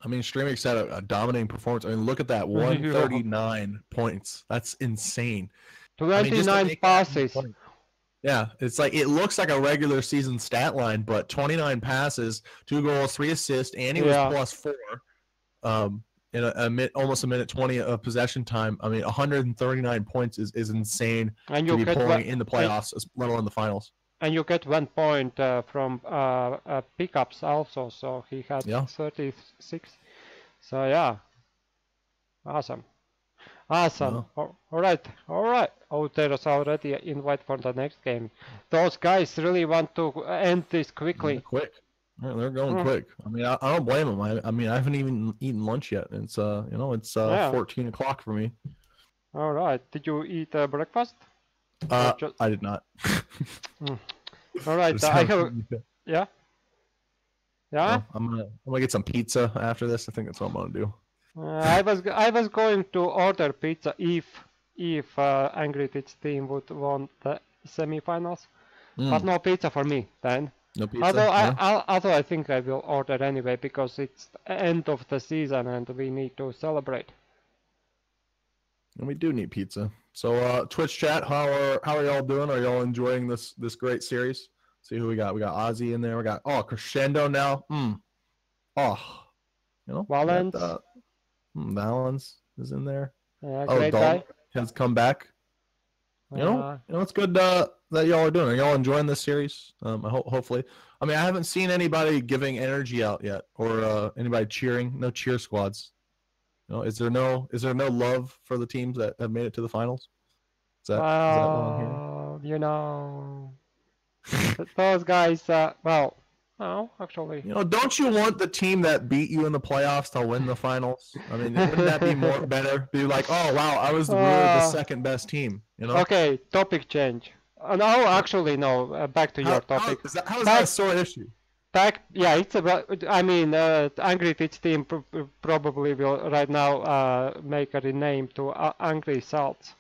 I mean, Streamix had a dominating performance. I mean, look at that, 139 points. That's insane. 29 passes. Yeah, it's like it looks like a regular season stat line, but 29 passes, 2 goals, 3 assists, and he was +4 in almost a minute 20 of possession time. I mean, 139 points is insane and to be pulling in the playoffs, let alone the finals. And you get 1 point from pickups also, so he had 36. So yeah, awesome. Awesome. All right. Oh, there's already an invite for the next game. Those guys really want to end this quickly. Yeah, quick. They're going quick. I mean, I don't blame them. I mean, I haven't even eaten lunch yet. It's it's 14 o'clock for me. All right. Did you eat breakfast? I did not. All right. I have. Yeah. Yeah. No, I'm gonna get some pizza after this. I think that's what I'm gonna do. I was going to order pizza if Angry Tits team would won the semifinals, but no pizza for me then. No pizza. Although I think I will order anyway because it's end of the season and we need to celebrate. And we do need pizza. So Twitch chat, how are y'all doing? Are y'all enjoying this great series? See who we got. We got Ozzy in there. We got Crescendo now. Valence. Valence is in there. Great guy. Has come back. It's good that y'all are doing. Are y'all enjoying this series? Hopefully. I mean, I haven't seen anybody giving energy out yet, or anybody cheering. No cheer squads. Is there no love for the teams that have made it to the finals? Is that what I'm hearing? Those guys. No, actually. Don't you want the team that beat you in the playoffs to win the finals? I mean, wouldn't that be better? Be like, oh wow, I was really the second best team. Okay, topic change. No, actually, no. Back to your topic. How is that a sore issue? It's about. I mean, Angry Tits team probably will right now make a rename to Angry Salts.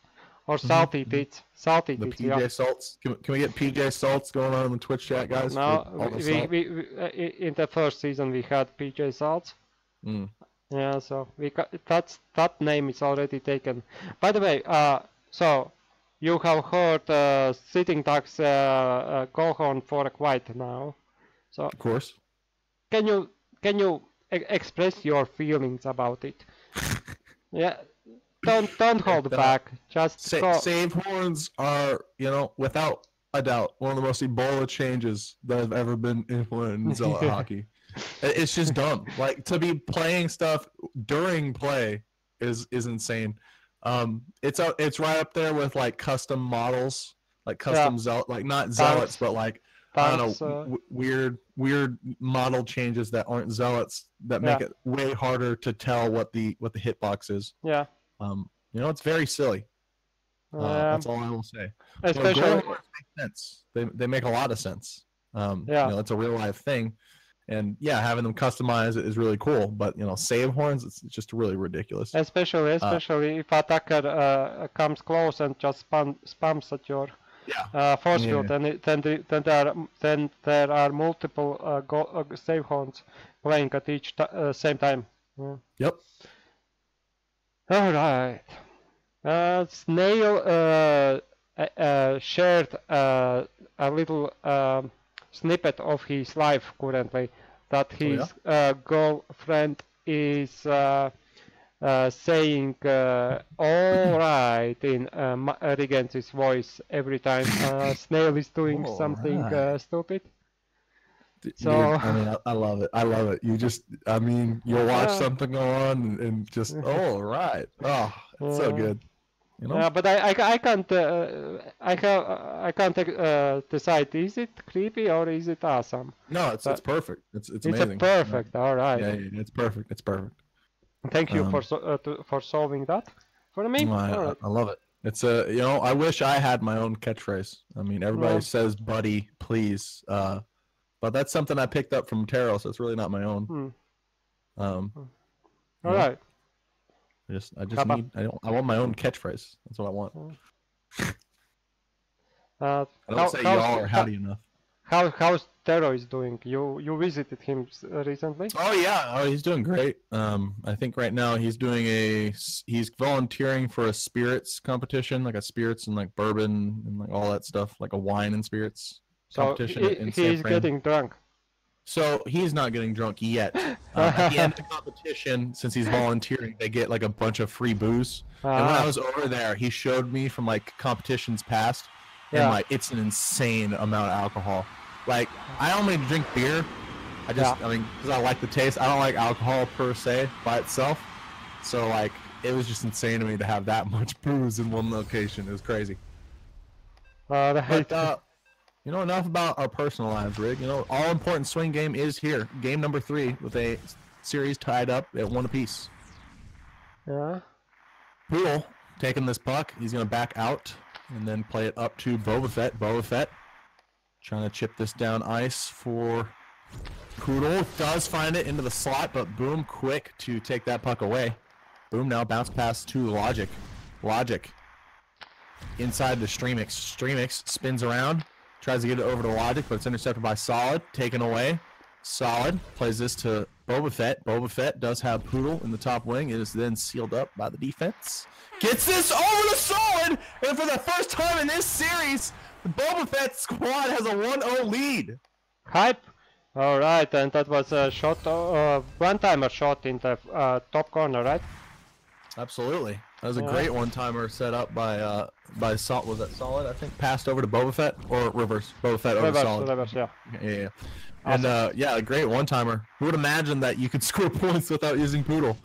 Or salty tits. Salty The tits, PJ yeah. Salts. Can we get PJ Salts going on in the Twitch chat, guys? No, All the salt? in the first season we had PJ Salts. Mm. Yeah, so that name is already taken. By the way, so you have heard Sitting Ducks go on for quite now. So Of course. can you express your feelings about it? Yeah, don't hold back. Just go. Save horns are, you know, without a doubt, one of the most Ebola changes that have ever been implemented in Zealot hockey. It's just dumb. Like, to be playing stuff during play is insane. It's right up there with like custom models, like custom Zealot, like not Zealots, but like I don't know, weird model changes that aren't Zealots that make it way harder to tell what the hitbox is. Yeah. You know, it's very silly. That's all I will say. Especially, goal horns make sense. They make a lot of sense. You know, it's a real life thing, and yeah, having them customized is really cool. But you know, save horns, it's just really ridiculous. Especially if attacker comes close and just spams at your force field, then there are multiple save horns playing at each same time. Yep. All right. Snail shared a little snippet of his life currently, that his girlfriend is saying all right in Regency's voice every time Snail is doing something stupid. So dude, I mean, I love it. I love it. You just, I mean, you'll watch something go on and just, oh, right. Oh, it's so good. You know? Yeah, but I can't decide, is it creepy or is it awesome? No, it's perfect. It's amazing. It's perfect. All right. Yeah, it's perfect. It's perfect. Thank you for solving that for me. I love it. It's you know, I wish I had my own catchphrase. I mean, everybody says "buddy, please," but that's something I picked up from Taro, so it's really not my own. All right. I want my own catchphrase. That's what I want. I don't say y'all or howdy enough. How's Taro is doing? You visited him recently? Oh yeah, he's doing great. I think right now he's volunteering for a spirits competition, like a spirits and like bourbon and like all that stuff, like a wine and spirits competition. So he's getting drunk. So he's not getting drunk yet. At the end of the competition, since he's volunteering, they get like a bunch of free booze. And when I was over there, he showed me from like competitions past, and like it's an insane amount of alcohol. Like I only drink beer. I mean, because I like the taste. I don't like alcohol per se by itself. So like, it was just insane to me to have that much booze in one location. It was crazy. But, you know, enough about our personal lives, Rig. You know, all important swing game is here. Game number 3 with a series tied up at 1 apiece. Yeah. Poodle taking this puck. He's going to back out and then play it up to Boba Fett. Boba Fett trying to chip this down ice for Poodle. Does find it into the slot, but Boom quick to take that puck away. Boom now bounce pass to Logic. Logic inside the Streamix. Streamix spins around. Tries to get it over to Logic, but it's intercepted by Solid. Taken away. Solid plays this to Boba Fett. Boba Fett does have Poodle in the top wing. It is then sealed up by the defense. Gets this over to Solid, and for the first time in this series, the Boba Fett squad has a 1-0 lead. Hype. All right, and that was a shot, one-timer shot in the top corner, right? Absolutely. That was a great one-timer set up by Salt. Was that Solid? I think passed over to Boba Fett or reverse. Boba Fett over Solid. Reverse, yeah. Yeah. Awesome. And yeah, a great one-timer. Who would imagine that you could score points without using Poodle?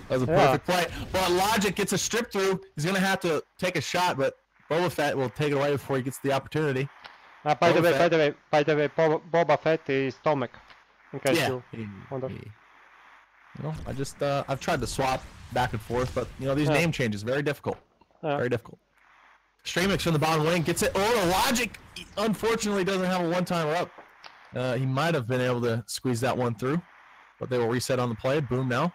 That was a perfect play. But Logic gets a strip through. He's gonna have to take a shot, but Boba Fett will take it away before he gets the opportunity. By the way, Boba Fett is Tomek. In case you wonder. You know, I've tried to swap back and forth, but you know these name changes very difficult. Very difficult. Streamix from the bottom wing gets it. Oh, Logic unfortunately doesn't have a one-timer up. He might have been able to squeeze that one through, but they will reset on the play. Boom now.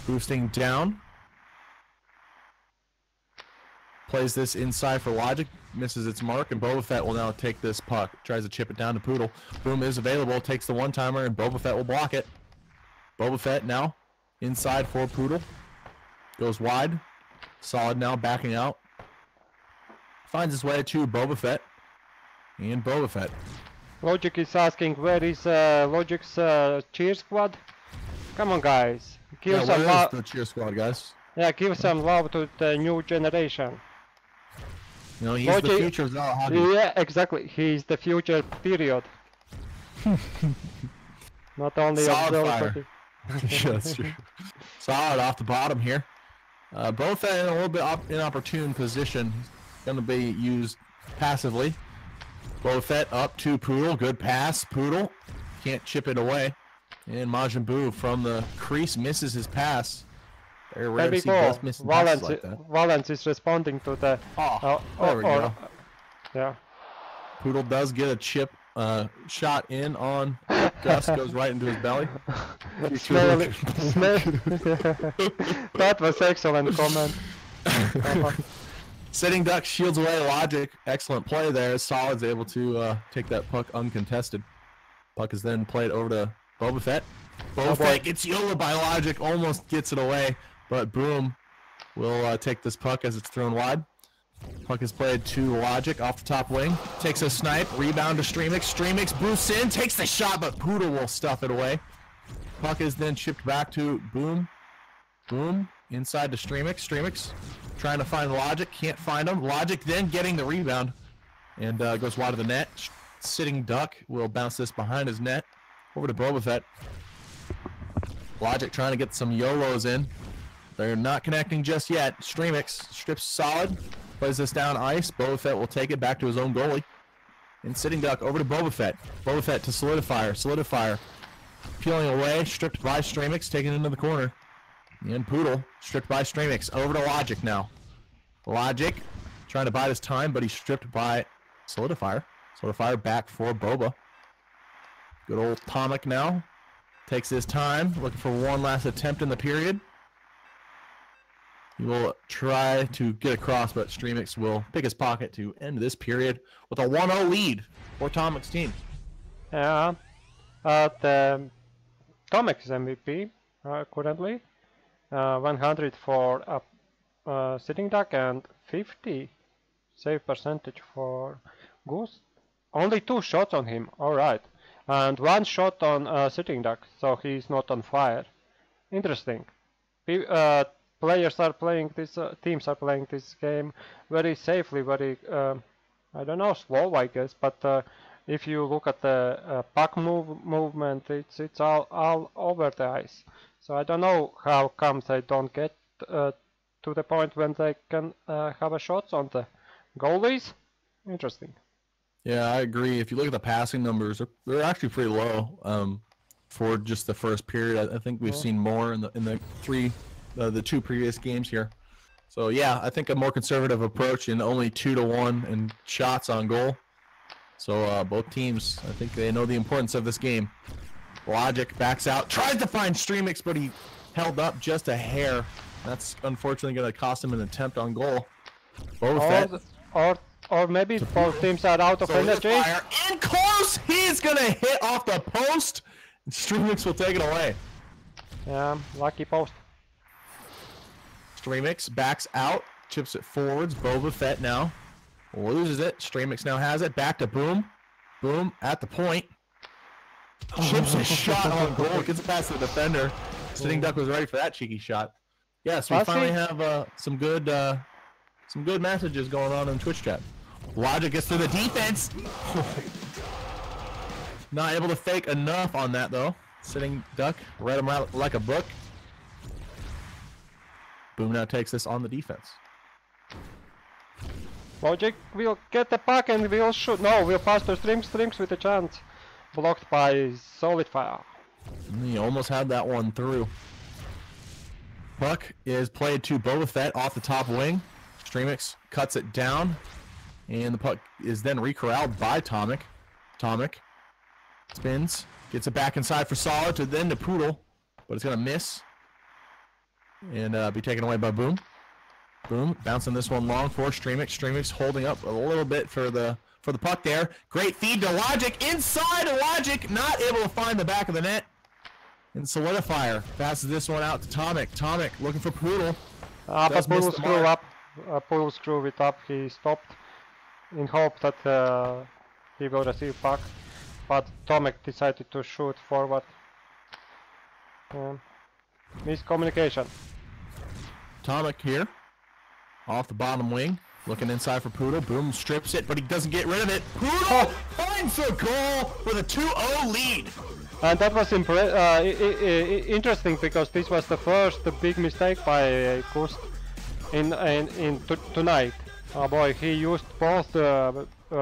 Boosting down. plays this inside for Logic, misses its mark, and Boba Fett will now take this puck. Tries to chip it down to Poodle. Boom is available, takes the one-timer, and Boba Fett will block it. Boba Fett now inside for Poodle. Goes wide. Solid now backing out. Finds his way to Boba Fett. And Boba Fett. Logic is asking where is Logic's cheer squad? Come on, guys. Give some where love. is the cheer squad, guys? Yeah, give some love to the new generation. You know, he's the future of Zealot. Yeah, exactly. He's the future, period. Not only Solid of fire. Yeah, that's true. Solid off the bottom here. Both in a little bit inopportune position. Going to be used passively. Boba Fett up to Poodle. Good pass. Poodle can't chip it away. And Majin Buu from the crease misses his pass. Very rare to see both missing passes like that. Valence is responding to the... there we go. Yeah. Poodle does get a chip shot in on Gus, goes right into his belly. That was excellent comment. Sitting Duck shields away Logic. Excellent play there. Solid's able to take that puck uncontested. Puck is then played over to Boba Fett. Boba Fett gets YOLO'd by Logic, almost gets it away, but Boom will take this puck as it's thrown wide. Puck is played to Logic off the top wing. Takes a snipe, rebound to Streamix. Streamix boosts in, takes the shot, but Poodle will stuff it away. Puck is then chipped back to Boom. Boom, inside to Streamix. Streamix trying to find Logic, can't find him. Logic then getting the rebound and goes wide of the net. Sitting Duck will bounce this behind his net. Over to Boba Fett. Logic trying to get some YOLOs in. They're not connecting just yet. Streamix strips Solid. Plays this down ice. Boba Fett will take it back to his own goalie. And Sitting Duck over to Boba Fett. Boba Fett to Solidifier. Solidifier peeling away. Stripped by Streamix. Taken into the corner. And Poodle stripped by Streamix. Over to Logic now. Logic trying to bide his time, but he's stripped by Solidifier. Solidifier back for Boba. Good old Tomic now. Takes his time. Looking for one last attempt in the period. He will try to get across, but Streamix will pick his pocket to end this period with a 1-0 lead for Tomic's team. Yeah. The Tomic's MVP currently. 100 for Sitting Duck and 50 save percentage for Goose. Only 2 shots on him. Alright. And 1 shot on Sitting Duck, so he's not on fire. Interesting. Players are playing this, teams are playing this game very safely, very, I don't know, slow I guess, but if you look at the puck movement, it's all over the ice. So I don't know how come they don't get to the point when they can have a shots on the goalies. Interesting. Yeah, I agree. If you look at the passing numbers, they're actually pretty low for just the first period. I think we've seen more in the 2 previous games here. So yeah, I think a more conservative approach in only 2-1 in shots on goal. So both teams, I think they know the importance of this game. Logic backs out, tries to find Streamix, but he held up just a hair. That's unfortunately going to cost him an attempt on goal. Boba Fett. Or maybe both teams are out of energy. In close! He's going to hit off the post! And Streamix will take it away. Yeah, lucky post. Streamix backs out, chips it forwards. Boba Fett now loses it. Streamix now has it. Back to Boom. Boom at the point. Chips a shot on goal. Gets it past the defender. Sitting Duck was ready for that cheeky shot. Yes, we finally have some good messages going on in Twitch chat. Logic gets through the defense. Not able to fake enough on that though. Sitting Duck read him out like a book. Boom now takes this on the defense. Logic will get the puck and we'll shoot. No, we'll pass to Streamix with a chance. Blocked by Solid Fire. He almost had that one through. Puck is played to Boba Fett off the top wing. Streamix cuts it down. And the puck is then recorralled by Tomic. Tomic spins. Gets it back inside for Solid to then to Poodle. But it's going to miss. And be taken away by Boom. Boom, bouncing this one long for Streamix. Streamix holding up a little bit for the puck there. Great feed to Logic. Inside Logic, not able to find the back of the net. And Solidifier passes this one out to Tomic. Tomic looking for Poodle. But Poodle screw up. Poodle screw it up. He stopped in hope that he will receive puck. But Tomic decided to shoot forward. Miscommunication. Tomic here. Off the bottom wing. Looking inside for Poodle. Boom, strips it, but he doesn't get rid of it. Poodle finds the goal with a 2-0 lead. And that was interesting because this was the first big mistake by Kust tonight. Oh boy, he used both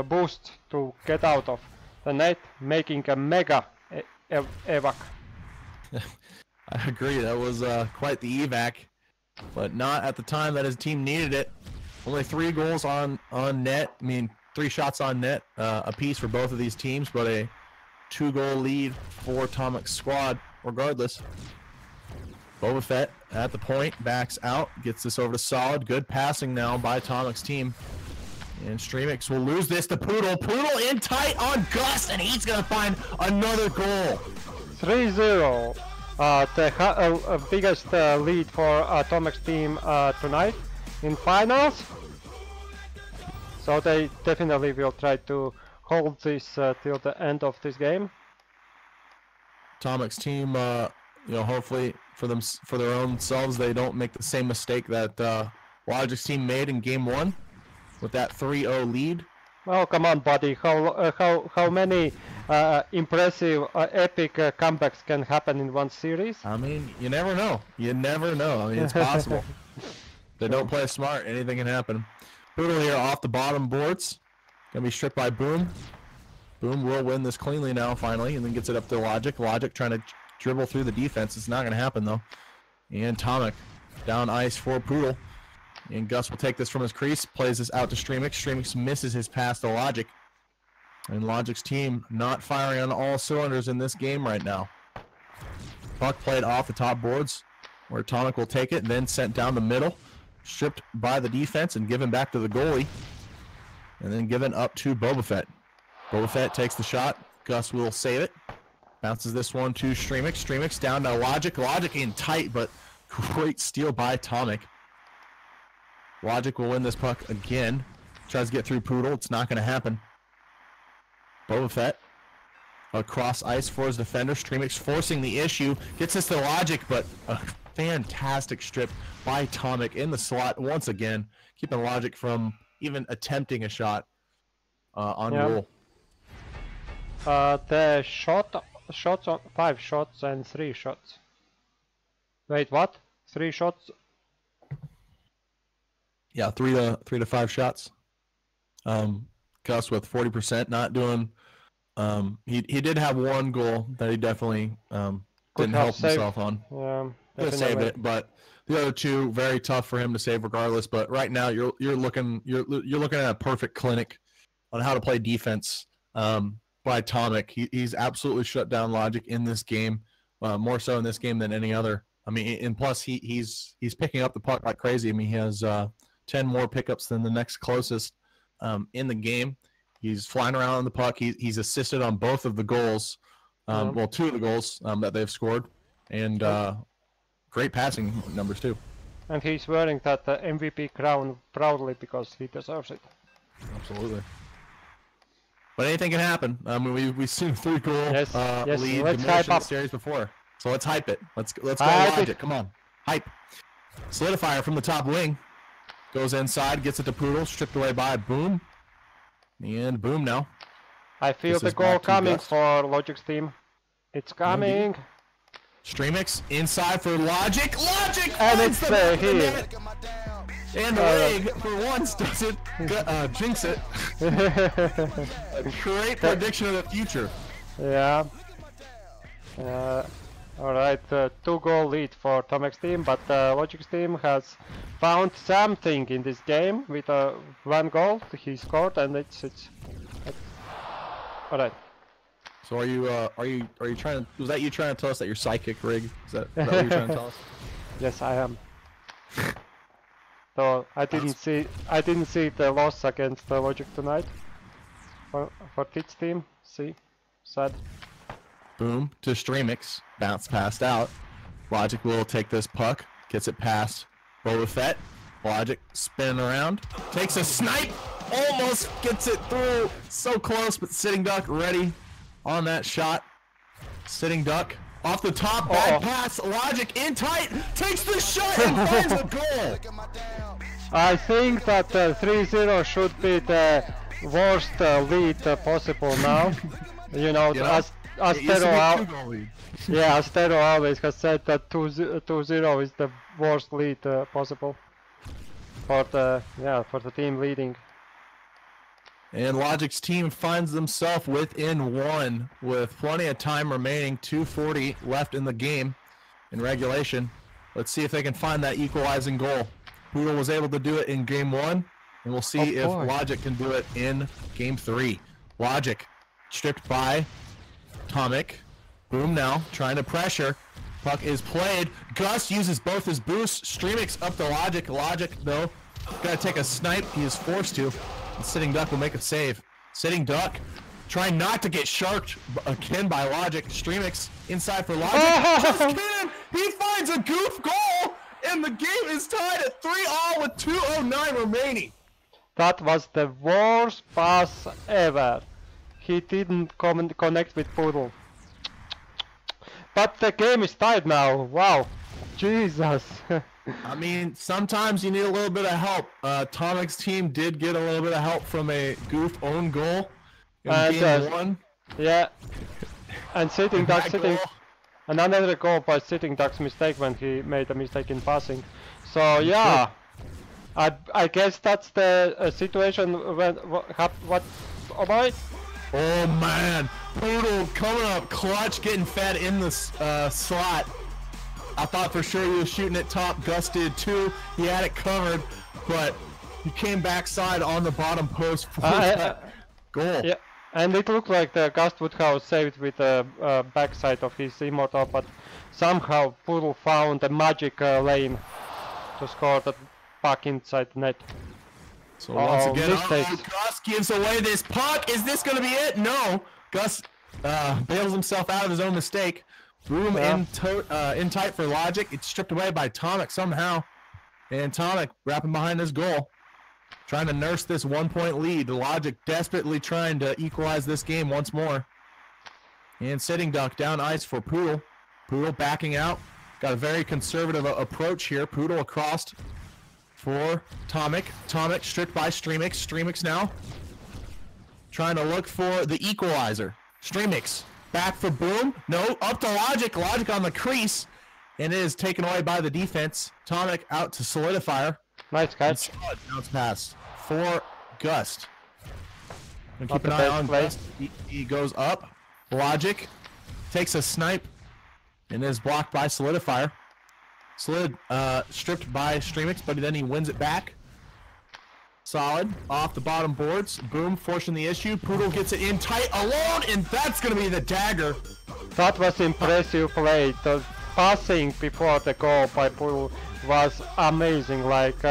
boosts to get out of the net, making a mega evac. I agree, that was quite the evac, but not at the time that his team needed it. Only 3 goals on net, 3 shots on net apiece for both of these teams, but a 2-goal lead for Tomic's squad regardless. Boba Fett at the point, backs out, gets this over to Solid. Good passing now by Tomic's team. And Streamix will lose this to Poodle. Poodle in tight on Gus, and he's going to find another goal. 3-0. The biggest lead for Tomic's team tonight in finals. So they definitely will try to hold this till the end of this game. Tomic's team, hopefully for their own selves, they don't make the same mistake that Logic's team made in Game 1 with that 3-0 lead. Oh, come on, buddy! How many impressive, epic comebacks can happen in one series? I mean, you never know. You never know. I mean, it's possible. They don't play smart. Anything can happen. Poodle here off the bottom boards. Gonna be stripped by Boom. Boom will win this cleanly now, finally, and then gets it up to Logic. Logic trying to dribble through the defense. It's not gonna happen though. And Tomic down ice for Poodle. And Gus will take this from his crease, plays this out to Streamix. Streamix misses his pass to Logic. And Logic's team not firing on all cylinders in this game right now. Puck played off the top boards, where Tomic will take it, and then sent down the middle. Stripped by the defense and given back to the goalie. And then given up to Boba Fett. Boba Fett takes the shot. Gus will save it. Bounces this one to Streamix. Streamix down to Logic. Logic in tight, but great steal by Tomic. Logic will win this puck again. Tries to get through Poodle. It's not going to happen. Boba Fett across ice for his defender. Streamix forcing the issue. Gets this to Logic, but a fantastic strip by Tomic in the slot once again. Keeping Logic from even attempting a shot on goal. The shots on 5 shots and 3 shots. Wait, what? 3 shots? Yeah, 3 to 5 shots. Gus with 40%, not doing. He did have 1 goal that he definitely didn't help himself on. Could have saved it, but the other 2 very tough for him to save regardless. But right now you're looking at a perfect clinic on how to play defense by Tomic. He's absolutely shut down Logic in this game, more so in this game than any other. I mean, and plus he's picking up the puck like crazy. I mean, he has 10 more pickups than the next closest in the game. He's flying around on the puck. He's assisted on both of the goals, well, 2 of the goals that they've scored, and great passing numbers too. And he's wearing that MVP crown proudly because he deserves it. Absolutely. But anything can happen. I mean, we've seen 3-goal lead diminish in the series before. So let's hype it. Let's go Logic. Come on, hype. Solidifier from the top wing. Goes inside, gets it to Poodle, stripped away by Boom. And Boom now. I feel the goal coming for Logic's team. It's coming. Indeed. Streamix inside for Logic. Logic! And it's here. And the leg for once doesn't jinx it. A great prediction of the future. Yeah. Alright, 2-goal lead for Tomic's team, but Logic's team has found something in this game with 1 goal he scored, and it's alright. So are you trying to, was that you trying to tell us that you're psychic, Rig? Is that what you're trying to tell us? Yes, I am. So I didn't see the loss against the Logic tonight for Kids team. See, sad. Boom to Streamix, bounce passed out. Logic will take this puck, gets it past Boba Fett. Logic spinning around, takes a snipe, almost gets it through. So close, but Sitting Duck ready on that shot. Sitting Duck off the top, bad pass. Logic in tight, takes the shot and finds a goal. I think that 3-0 should be the worst lead possible now. You know, Astero always has said that 2-0 is the worst lead possible for the team leading. And Logic's team finds themselves within 1 with plenty of time remaining. 2:40 left in the game in regulation. Let's see if they can find that equalizing goal. Poodle was able to do it in game 1, and we'll see if Logic can do it in game 3. Logic stripped by Tomic. Boom now, trying to pressure. Puck is played. Gus uses both his boosts. Streamix up to Logic. Logic, though, gotta take a snipe. He is forced to. And Sitting Duck will make a save. Sitting Duck trying not to get sharked again by Logic. Streamix inside for Logic. Just kidding! He finds a goof goal! And the game is tied at 3-3 with 2:09 remaining. That was the worst pass ever. He didn't connect with Poodle. But the game is tied now. Wow. Jesus. I mean, sometimes you need a little bit of help. Tomic's team did get a little bit of help from a goof own goal in game 1. Yeah. And Sitting Duck and another goal by Sitting Duck's mistake when he made a mistake in passing. So yeah, I guess that's the situation when what Oh man, Poodle coming up clutch, getting fed in the slot. I thought for sure he was shooting it top. Gus did too. He had it covered, but he came backside on the bottom post for that goal. Yeah. And it looked like the Gust would have saved with the backside of his Immortal, but somehow Poodle found a magic lane to score the puck inside the net. So once again, Gus gives away this puck. Is this going to be it? No. Gus bails himself out of his own mistake. Boom in tight for Logic. It's stripped away by Tomic somehow. And Tomic wrapping behind this goal. Trying to nurse this 1-point lead. Logic desperately trying to equalize this game once more. And Sitting Duck down ice for Poodle. Poodle backing out. Got a very conservative approach here. Poodle across for Tomic. Tomic stripped by Streamix. Streamix now trying to look for the equalizer. Streamix back for Boom. No, up to Logic. Logic on the crease. And it is taken away by the defense. Tomic out to Solidifier. Nice catch. Bounce pass for Gust. Keep an eye on Gust. He goes up. Logic takes a snipe and is blocked by Solidifier. Solid stripped by Streamix, but then he wins it back. Solid off the bottom boards. Boom forcing the issue. Poodle gets it in tight alone, and that's going to be the dagger. That was impressive play. The passing before the goal by Poodle was amazing. Like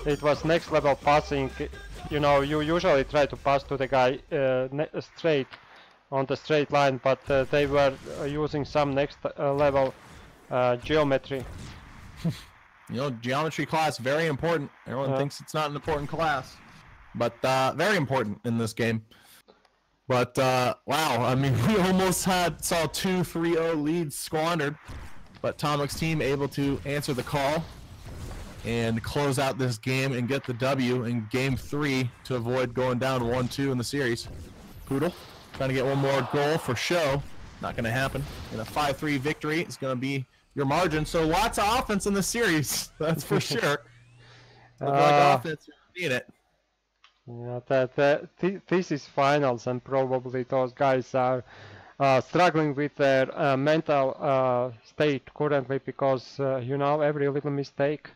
it was next level passing. You know, you usually try to pass to the guy straight on the straight line, but they were using some next level geometry. You know, geometry class, very important. Everyone thinks it's not an important class, but very important in this game. But wow, I mean, we almost saw 2-3-0 leads squandered, but Tomic's team able to answer the call and close out this game and get the W in game 3 to avoid going down 1-2 in the series. Poodle trying to get one more goal for show. Not going to happen. And a 5-3 victory is going to be your margin. So lots of offense in the series, that's for sure. Like offense, you're seeing it. Yeah, this is finals, and probably those guys are struggling with their mental state currently because you know, every little mistake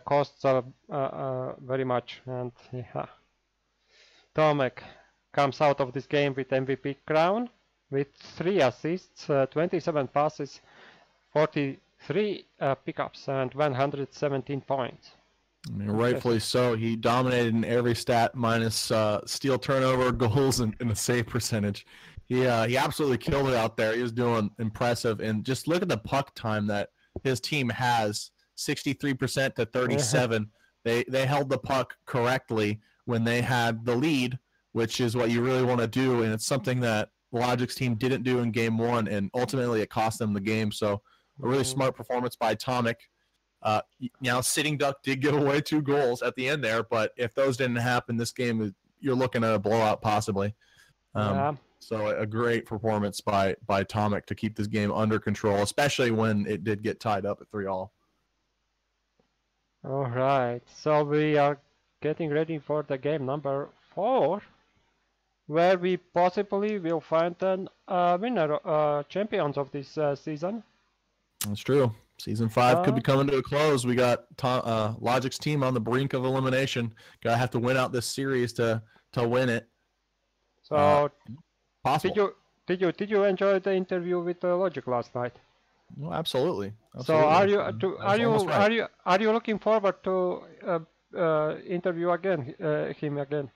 costs very much. And yeah, Tomek comes out of this game with MVP crown with 3 assists, 27 passes, 40 3 pickups and 117 points. I mean, rightfully so. He dominated in every stat minus steal, turnover, goals, and the save percentage. He absolutely killed it out there. He was doing impressive. And just look at the puck time that his team has, 63% to 37. They held the puck correctly when they had the lead, which is what you really want to do. And it's something that Logic's team didn't do in game one, and ultimately it cost them the game. So a really smart performance by Tomic. Now, Sitting Duck did give away 2 goals at the end there, but if those didn't happen, this game, you're looking at a blowout possibly. So a great performance by Tomic to keep this game under control, especially when it did get tied up at 3-all. All right, so we are getting ready for the game number 4, where we possibly will find an winner, champions of this season. That's true. Season 5 could be coming to a close. We got Logic's team on the brink of elimination. Gotta have to win out this series to win it. So, possible. did you enjoy the interview with Logic last night? Well, absolutely. So are you looking forward to interview him again?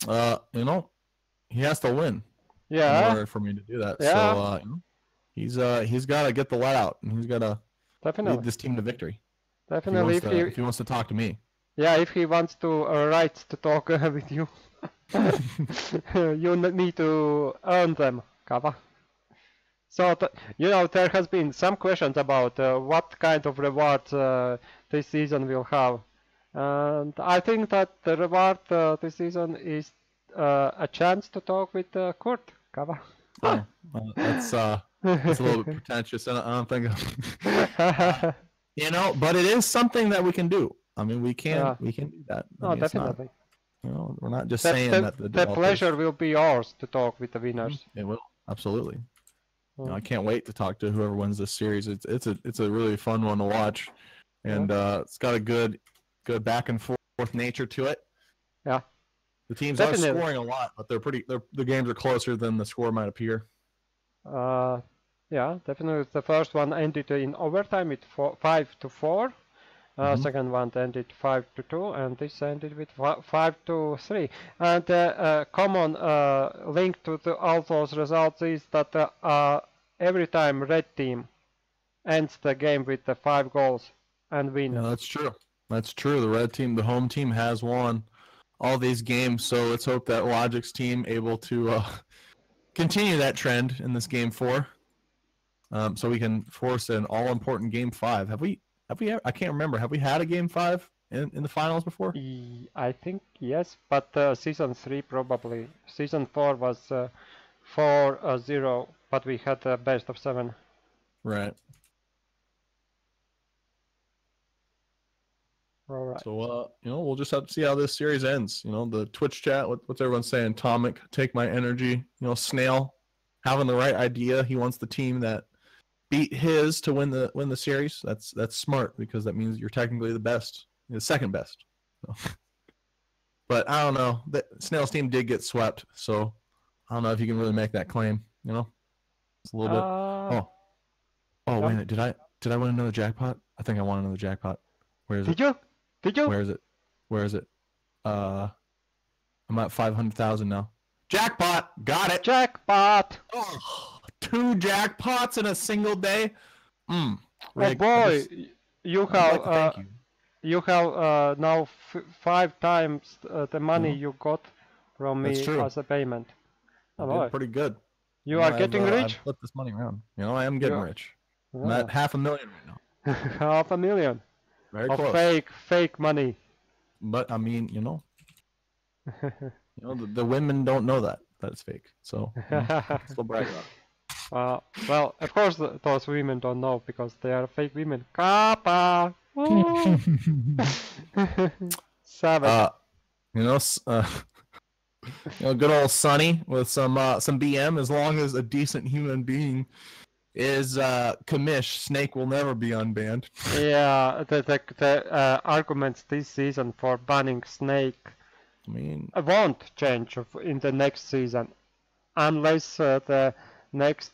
You know, he has to win. Yeah. In order for me to do that. Yeah. So he's got to get the let out, and he's got to lead this team to victory. Definitely, if he wants to talk to me. Yeah, if he wants to right to talk with you, you need to earn them, Kava. So there has been some questions about what kind of rewards this season will have, and I think that the reward this season is a chance to talk with Kurt, Kava. Oh, that's a little bit pretentious. I don't think. But it is something that we can do. I mean, we can do that. No, definitely. We're not just saying that the pleasure will be ours to talk with the winners. It will, absolutely. I can't wait to talk to whoever wins this series. It's a really fun one to watch, and it's got a good back and forth nature to it. Yeah. The teams are scoring a lot, but the games are closer than the score might appear. Yeah, definitely. The first one ended in overtime with 5-4. Second one ended 5-2, and this ended with 5-3. And the common link to all those results is that every time red team ends the game with the 5 goals and win. Yeah, that's true. That's true. The red team, the home team, has won all these games. So let's hope that Logic's team able to continue that trend in this game 4. So we can force an all-important game 5. Have we? I can't remember. Have we had a game 5 in the finals before? I think yes, but season 3 probably. Season 4 was 4-0, but we had a best of 7. Right. All right. So we'll just have to see how this series ends. The Twitch chat. What's everyone saying? Tomic, take my energy. Snail, having the right idea. He wants the team that beat his to win the series. That's smart, because that means you're technically the best, the second best. But I don't know. Snail's team did get swept, so I don't know if you can really make that claim. It's a little bit. Wait a minute. Did I win another jackpot? I think I won another jackpot. Where is it? Did you? Where is it? I'm at 500,000 now. Jackpot! Got it! Jackpot! Oh, 2 jackpots in a single day? Oh boy! You have you have now 5 times the money you got from me as a payment. Oh, pretty good. You are getting rich? I've flipped this money around. I am getting rich. I'm at $500,000 right now. $500,000. Very of close. Fake money. But I mean, the women don't know that it's fake. So still brag about it. Well, of course those women don't know, because they are fake women. Kappa. Savage. Good old Sonny with some BM. As long as a decent human being is commish, Snake will never be unbanned. Yeah, the arguments this season for banning Snake won't change in the next season, unless the next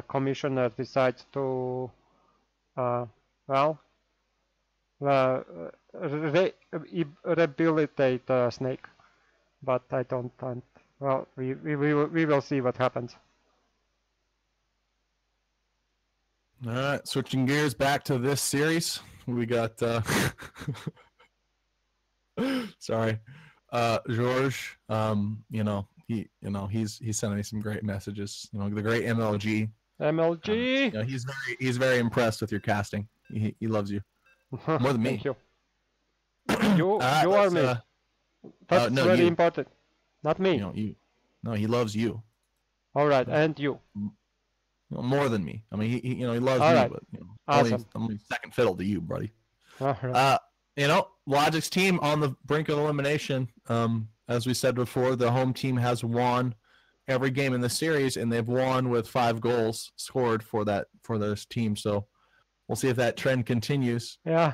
commissioner decides to well, rehabilitate Snake, but I don't. Well, we will see what happens. All right, switching gears back to this series. We got sorry, George. You know, he's sending me some great messages. You know, the great MLG. MLG. You know, he's very impressed with your casting. He loves you more than me. Thank you. You are me. That's no, very you. important. Not me. You know, no, he loves you. All right, and you. More than me. I mean, he loves All me, right. but you know, Awesome. I'm only second fiddle to you, buddy. All right. You know, Logic's team on the brink of elimination. As we said before, the home team has won every game in the series, and they've won with 5 goals scored for this team. So we'll see if that trend continues. Yeah.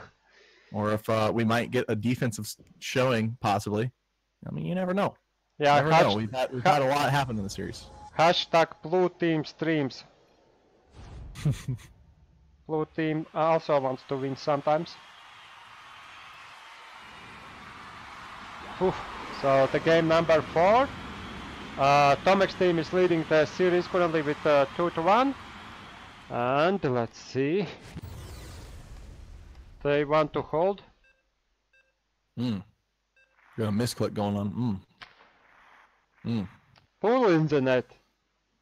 Or if we might get a defensive showing, possibly. I mean, you never know. Yeah. Never know. We've had a lot happen in the series. Hashtag blue team streams. Blue team also wants to win sometimes. Oof. So the game number 4. Tomek's team is leading the series currently with 2-1. And let's see. They want to hold. Got a misclick going on. Pool in the net.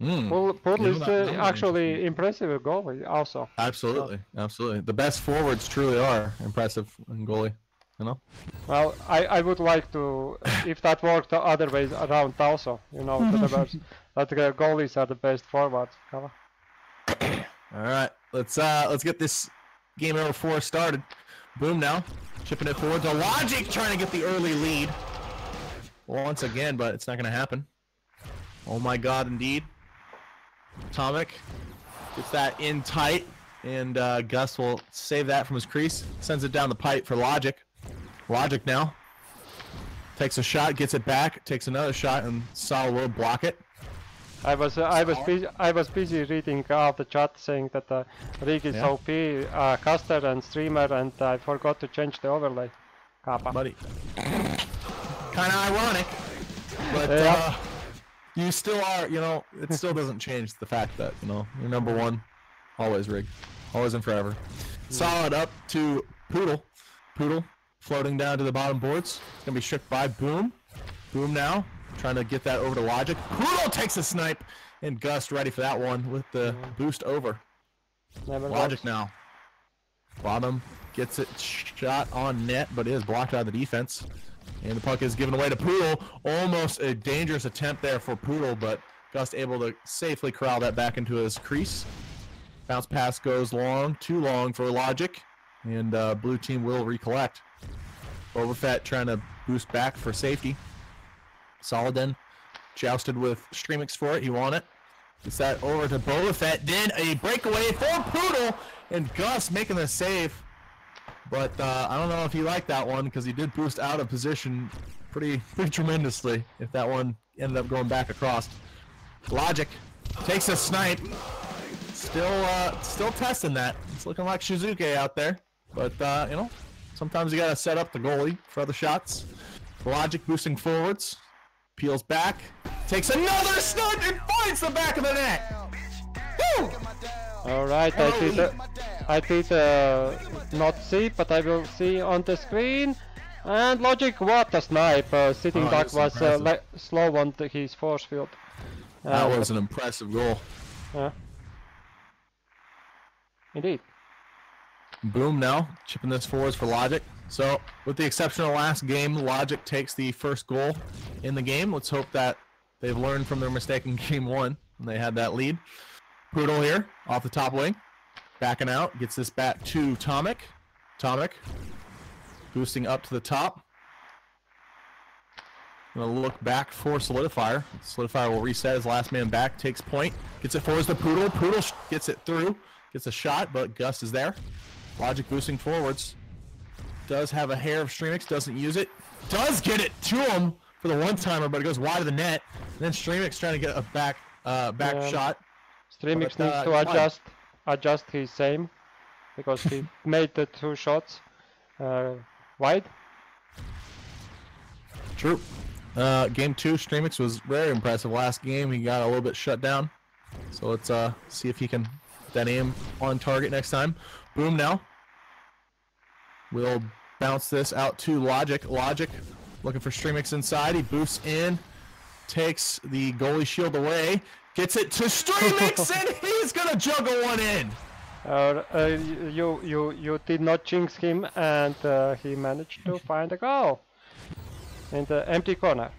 Pool is actually impressive goalie also. Absolutely, absolutely. The best forwards truly are impressive in goalie. You know. Well, I would like to, if that worked the other way around also. You know, that the goalies are the best forwards. All right, let's get this game number 4 started. Boom now, chipping it forward. The Logic trying to get the early lead once again, but it's not going to happen. Oh my God, indeed. Tomek gets that in tight, and Gus will save that from his crease. Sends it down the pipe for Logic. Logic now takes a shot, gets it back, takes another shot, and Saul will block it. I was busy reading out the chat saying that Rig is OP, caster and streamer, and I forgot to change the overlay. Kappa. Buddy. Kind of ironic, but you still are. You know, it still doesn't change the fact that you're number 1, always Rig, always and forever. Solid up to Poodle. Poodle floating down to the bottom boards. Gonna be stripped by Boom. Boom now. Trying to get that over to Logic. Poodle takes a snipe, and Gus ready for that one with the boost over. Logic now. Bottom gets it shot on net, but it is blocked out of the defense. And the puck is given away to Poodle. Almost a dangerous attempt there for Poodle, but Gus able to safely corral that back into his crease. Bounce pass goes long, too long for Logic, and blue team will recollect. Boba Fett trying to boost back for safety. Solid then jousted with Streamix for it. He won it. Gets that over to Boba Fett. Then a breakaway for Poodle, and Gus making the save. But I don't know if he liked that one because he did boost out of position pretty tremendously. If that one ended up going back across. Logic takes a snipe. Still testing that. It's looking like Shizuke out there. But sometimes you gotta set up the goalie for other shots. Logic boosting forwards. Peels back, takes another stunt and finds the back of the net. Woo! All right, I did not see, but I will see on the screen. And Logic, what a snipe! Sitting back was slow on his force field. That was an impressive goal. Indeed. Boom now, chipping this forwards for Logic. So, with the exception of last game, Logic takes the first goal in the game. Let's hope that they've learned from their mistake in game 1 when they had that lead. Poodle here, off the top wing. Backing out, gets this back to Tomek. Tomek, boosting up to the top. Gonna look back for Solidifier. Solidifier will reset his last man back, takes point. Gets it forwards to Poodle. Poodle gets it through, gets a shot, but Gus is there. Logic boosting forwards. Does have a hair of Streamix, doesn't use it. Does get it to him for the one-timer, but it goes wide of the net. And then Streamix trying to get a back shot. Streamix needs to adjust his aim. because he made the 2 shots wide. True. Game 2, Streamix was very impressive. Last game, he got a little bit shut down. So let's see if he can get that aim on target next time. Boom now. We'll bounce this out to Logic. Logic looking for Streamix inside. He boosts in, takes the goalie shield away, gets it to Streamix, and he's gonna juggle one in. You did not jinx him, and he managed to find a goal in the empty corner.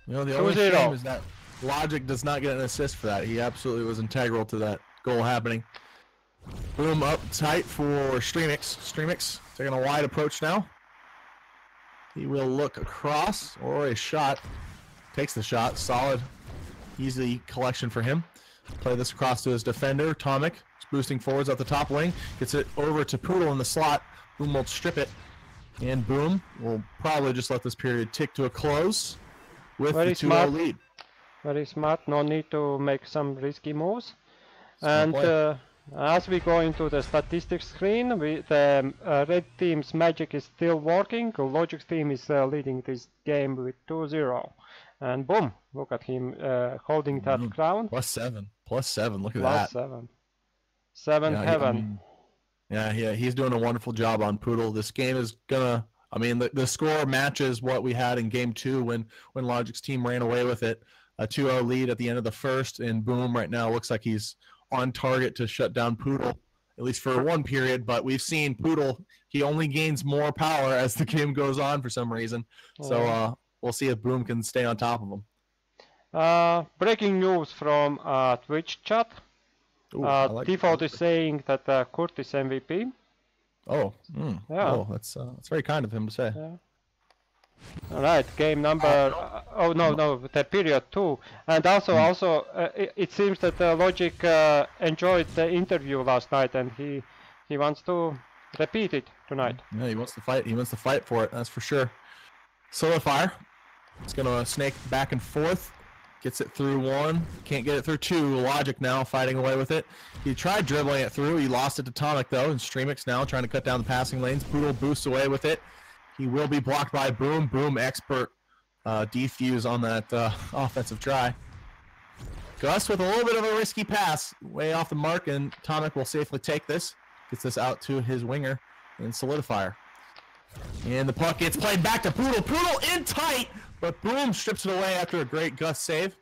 You know, the only shame is that Logic does not get an assist for that. He absolutely was integral to that goal happening. Boom up tight for Streamix. Streamix taking a wide approach now. He will look across, or a shot. Takes the shot. Solid, easy collection for him. Play this across to his defender, Tomic. Boosting forwards up the top wing. Gets it over to Poodle in the slot. Boom will strip it. And Boom will probably just let this period tick to a close with the 2-0 lead. Very smart. No need to make some risky moves. And as we go into the statistics screen, the red team's magic is still working. Logic's team is leading this game with 2-0. And boom, look at him holding that ground. +7. +7, look at that. +7. 7 heaven. Yeah, he's doing a wonderful job on Poodle. This game is gonna, I mean, the score matches what we had in game 2 when Logic's team ran away with it. A 2-0 lead at the end of the first, and Boom right now looks like he's on target to shut down Poodle, at least for one period. But we've seen Poodle, he only gains more power as the game goes on for some reason. So we'll see if Boom can stay on top of him. Breaking news from Twitch chat. Default is saying that Kurt is MVP. Oh, yeah. Oh, that's very kind of him to say. Yeah. All right, game number. Oh no, the period 2, and also it seems that Logic enjoyed the interview last night, and he wants to repeat it tonight. Yeah, he wants to fight. He wants to fight for it. That's for sure. Solidifier. It's gonna snake back and forth. Gets it through 1. Can't get it through 2. Logic now fighting away with it. He tried dribbling it through. He lost it to Tonic though, and Streamix now trying to cut down the passing lanes. Poodle boosts away with it. He will be blocked by Boom. Boom expert defuse on that offensive try. Gus with a little bit of a risky pass, way off the mark, and Tonic will safely take this. Gets this out to his winger in Solidifier. And the puck gets played back to Poodle. Poodle in tight, but Boom strips it away after a great Gus save.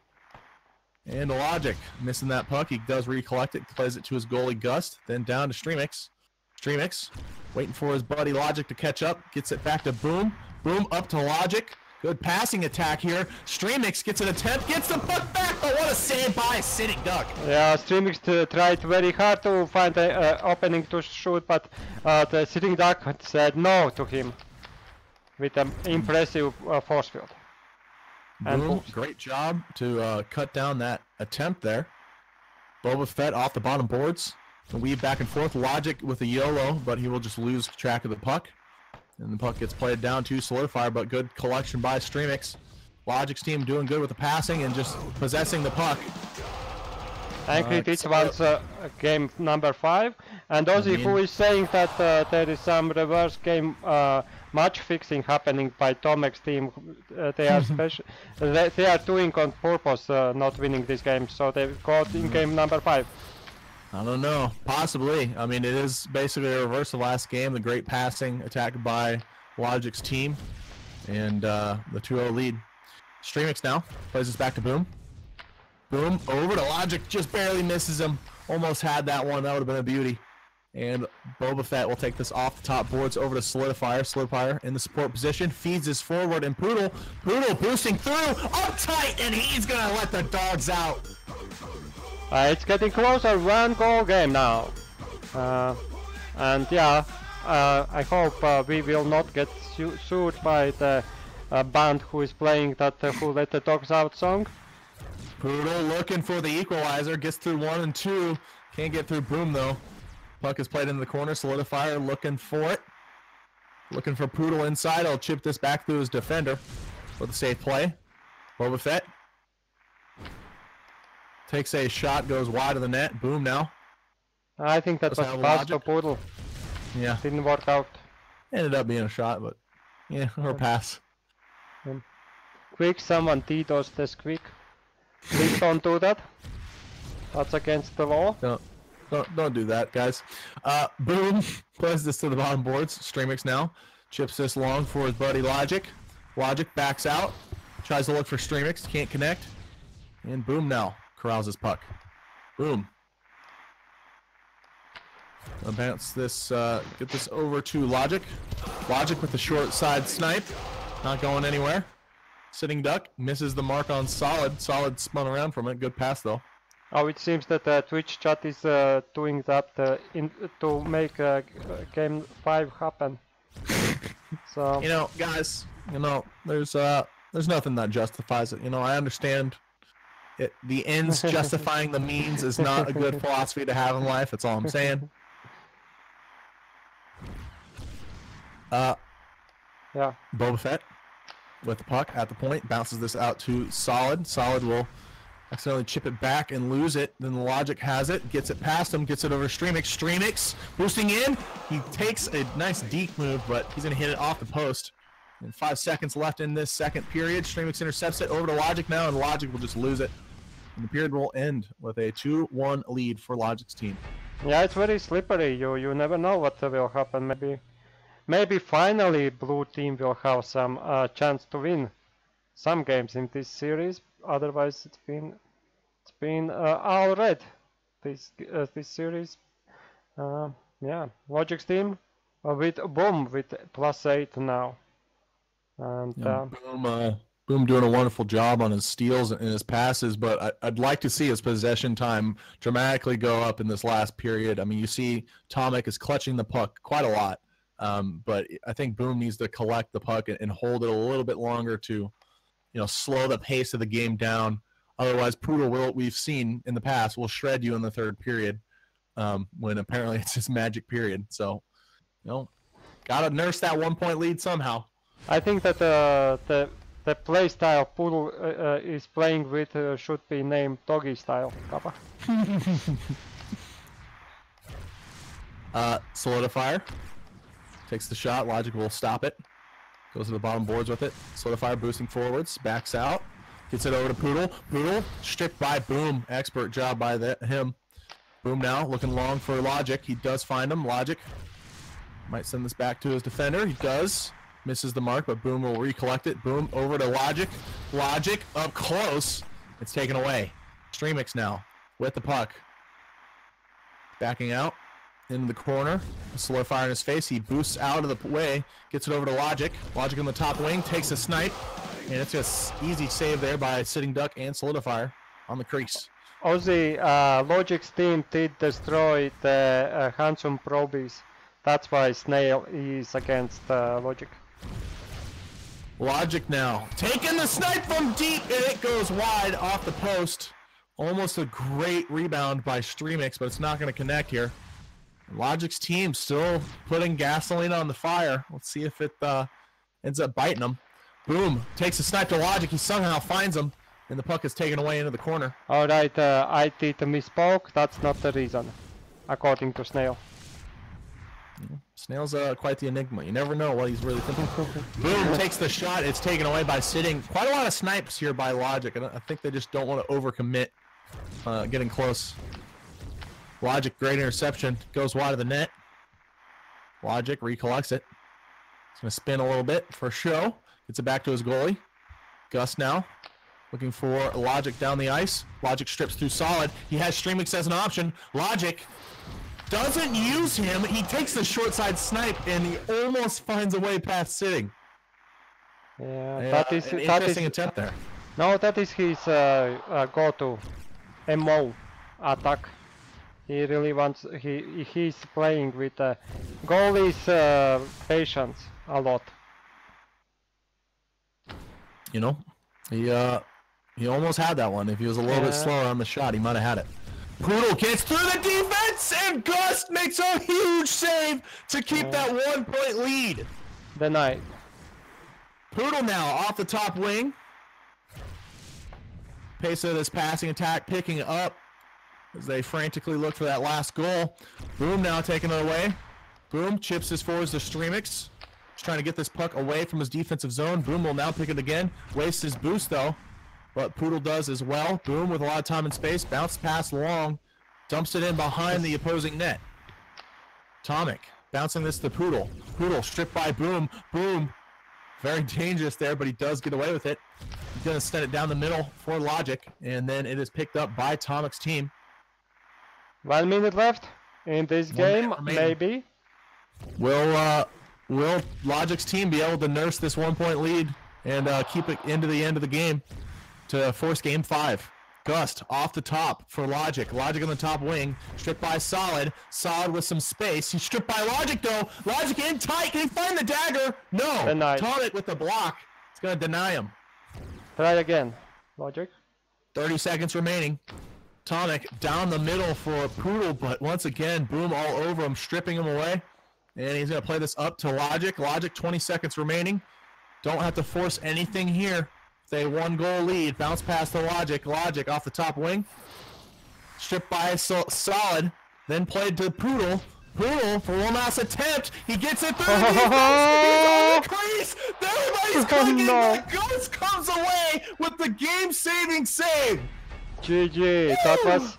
And Logic missing that puck. He does recollect it, plays it to his goalie Gus, then down to Streamix. Streamix waiting for his buddy Logic to catch up. Gets it back to Boom. Boom up to Logic. Good passing attack here. Streamix gets an attempt, gets the puck back, but what a save by Sitting Duck. Yeah, Streamix tried very hard to find an opening to shoot, but the Sitting Duck said no to him with an impressive force field. Boom, great job to cut down that attempt there. Boba Fett off the bottom boards. Weave back and forth. Logic with a YOLO, but he will just lose track of the puck. And the puck gets played down to Solidifier, but good collection by Streamix. Logic's team doing good with the passing and just possessing the puck. Angry Ditch wants game number 5. And Ozzy, who is saying that there is some reverse game match fixing happening by Tomek's team. They are they are doing on purpose not winning this game, so they got in game number 5. I don't know. Possibly. I mean, it is basically a reverse of last game. The great passing attack by Logic's team. And the 2-0 lead. Streamix now. Plays this back to Boom. Boom. Over to Logic. Just barely misses him. Almost had that one. That would have been a beauty. And Boba Fett will take this off the top boards over to Solidifier. Solidifier in the support position. Feeds this forward. And Poodle. Poodle boosting through. Up tight. And he's going to let the dogs out. It's getting closer, 1-goal game now. And yeah, I hope we will not get sued by the band who is playing that Who Let the Dogs Out song. Poodle looking for the equalizer, gets through 1 and 2. Can't get through Boom though. Puck is played in the corner, Solidifier looking for it. Looking for Poodle inside, he'll chip this back through his defender with a safe play. Boba Fett takes a shot, goes wide of the net. Boom now. I think that Does was have fast for logic. Poodle. Yeah, Didn't work out. ended up being a shot, but yeah, or pass. Quick, someone DDoS this quick. Please don't do that. That's against the law. Don't do that, guys. Boom plays this to the bottom boards. Streamix now chips this long for his buddy Logic. Logic backs out, tries to look for Streamix, can't connect, and Boom now corrals his puck. Boom. Bounce this, get this over to Logic. Logic with the short side snipe, not going anywhere. Sitting duck misses the mark on Solid. Solid spun around from it. Good pass though. Oh, it seems that Twitch chat is doing that to make game 5 happen. So you know, guys, you know, there's nothing that justifies it. You know, I understand it. The ends justifying the means is not a good philosophy to have in life. That's all I'm saying. Yeah. Boba Fett with the puck at the point bounces this out to Solid. Solid will accidentally chip it back and lose it. Then the Logic has it, gets it past him, gets it over to Streamix. Streamix boosting in. He takes a nice deke move, but he's going to hit it off the post. And 5 seconds left in this second period. Streamix intercepts it over to Logic now, and Logic will just lose it. And the period will end with a 2-1 lead for Logic's team. Yeah, it's very slippery. You never know what will happen. Maybe finally blue team will have some chance to win some games in this series. Otherwise, it's been all red this series. Yeah, Logic's team with Boom with +8 now, and Boom doing a wonderful job on his steals and his passes, but I'd like to see his possession time dramatically go up in this last period. I mean, you see Tomek is clutching the puck quite a lot, but I think Boom needs to collect the puck and hold it a little bit longer to, you know, slow the pace of the game down. Otherwise, Poodle we've seen in the past, will shred you in the third period when apparently it's his magic period. So, you know, gotta nurse that 1-point lead somehow. I think that the play style Poodle is playing with should be named Doggy style, Kappa. Solidifier takes the shot. Logic will stop it. Goes to the bottom boards with it. Solidifier boosting forwards. Backs out. Gets it over to Poodle. Poodle stripped by Boom. Expert job by him. Boom now looking long for Logic. He does find him. Logic might send this back to his defender. He does. Misses the mark, but Boom will recollect it. Boom over to Logic. Logic up close. It's taken away. Streamix now with the puck. Backing out into the corner. Solidifier in his face. He boosts out of the way. Gets it over to Logic. Logic on the top wing. Takes a snipe. And it's just easy save there by Sitting Duck and Solidifier on the crease. Ozzy, Logic's team did destroy the Handsome Probies. That's why Snail is against Logic. Logic now taking the snipe from deep, and it goes wide off the post. Almost a great rebound by Streamix, but it's not going to connect here. Logic's team still putting gasoline on the fire. Let's see if it ends up biting them. Boom takes a snipe to Logic. He somehow finds him, and the puck is taken away into the corner. All right, I did misspoke. That's not the reason, according to Snail. Snail's quite the enigma. You never know what he's really thinking. Boom takes the shot. It's taken away by Sitting. Quite a lot of snipes here by Logic, and I think they just don't want to overcommit getting close. Logic, great interception. Goes wide of the net. Logic recollects it. He's going to spin a little bit for show. Gets it back to his goalie. Gus now looking for Logic down the ice. Logic strips through Solid. He has Streamix as an option. Logic doesn't use him. He takes the short side snipe, and he almost finds a way past Sitting. Yeah, that is an interesting attempt there. No, that is his go-to MO attack. He really wants. He's playing with goalie's patience a lot. You know, he almost had that one. If he was a little bit slower on the shot, he might have had it. Poodle gets through the defense, and Gus makes a huge save to keep that 1-point lead. Denied. Poodle now off the top wing. Pace of this passing attack picking up. as they frantically look for that last goal. Boom now taking it away. Boom chips his forwards to Streamix. He's trying to get this puck away from his defensive zone. Boom will now pick it again. Wastes his boost though, but Poodle does as well. Boom with a lot of time and space. Bounce pass long. Dumps it in behind the opposing net. Tomic bouncing this to Poodle. Poodle stripped by Boom. Boom. Very dangerous there, but he does get away with it. He's going to send it down the middle for Logic, and then it is picked up by Tomic's team. 1 minute left in this game, maybe. Will Logic's team be able to nurse this 1 point lead and keep it into the end of the game to force game 5? Gust off the top for Logic. Logic on the top wing. Stripped by Solid. Solid with some space. He's stripped by Logic though. Logic in tight. Can he find the dagger? No. Tomic with the block. It's going to deny him. Try again. Logic. 30 seconds remaining. Tomic down the middle for Poodle, but once again, Boom all over him, stripping him away. And he's going to play this up to Logic. Logic, 20 seconds remaining. Don't have to force anything here. It's a 1-goal lead. Bounce past the Logic. Logic off the top wing. Stripped by Solid. Then played to Poodle. Poodle for one last attempt. He gets it through. He's on the crease. Everybody's clicking. But Ghost comes away with the game-saving save. GG.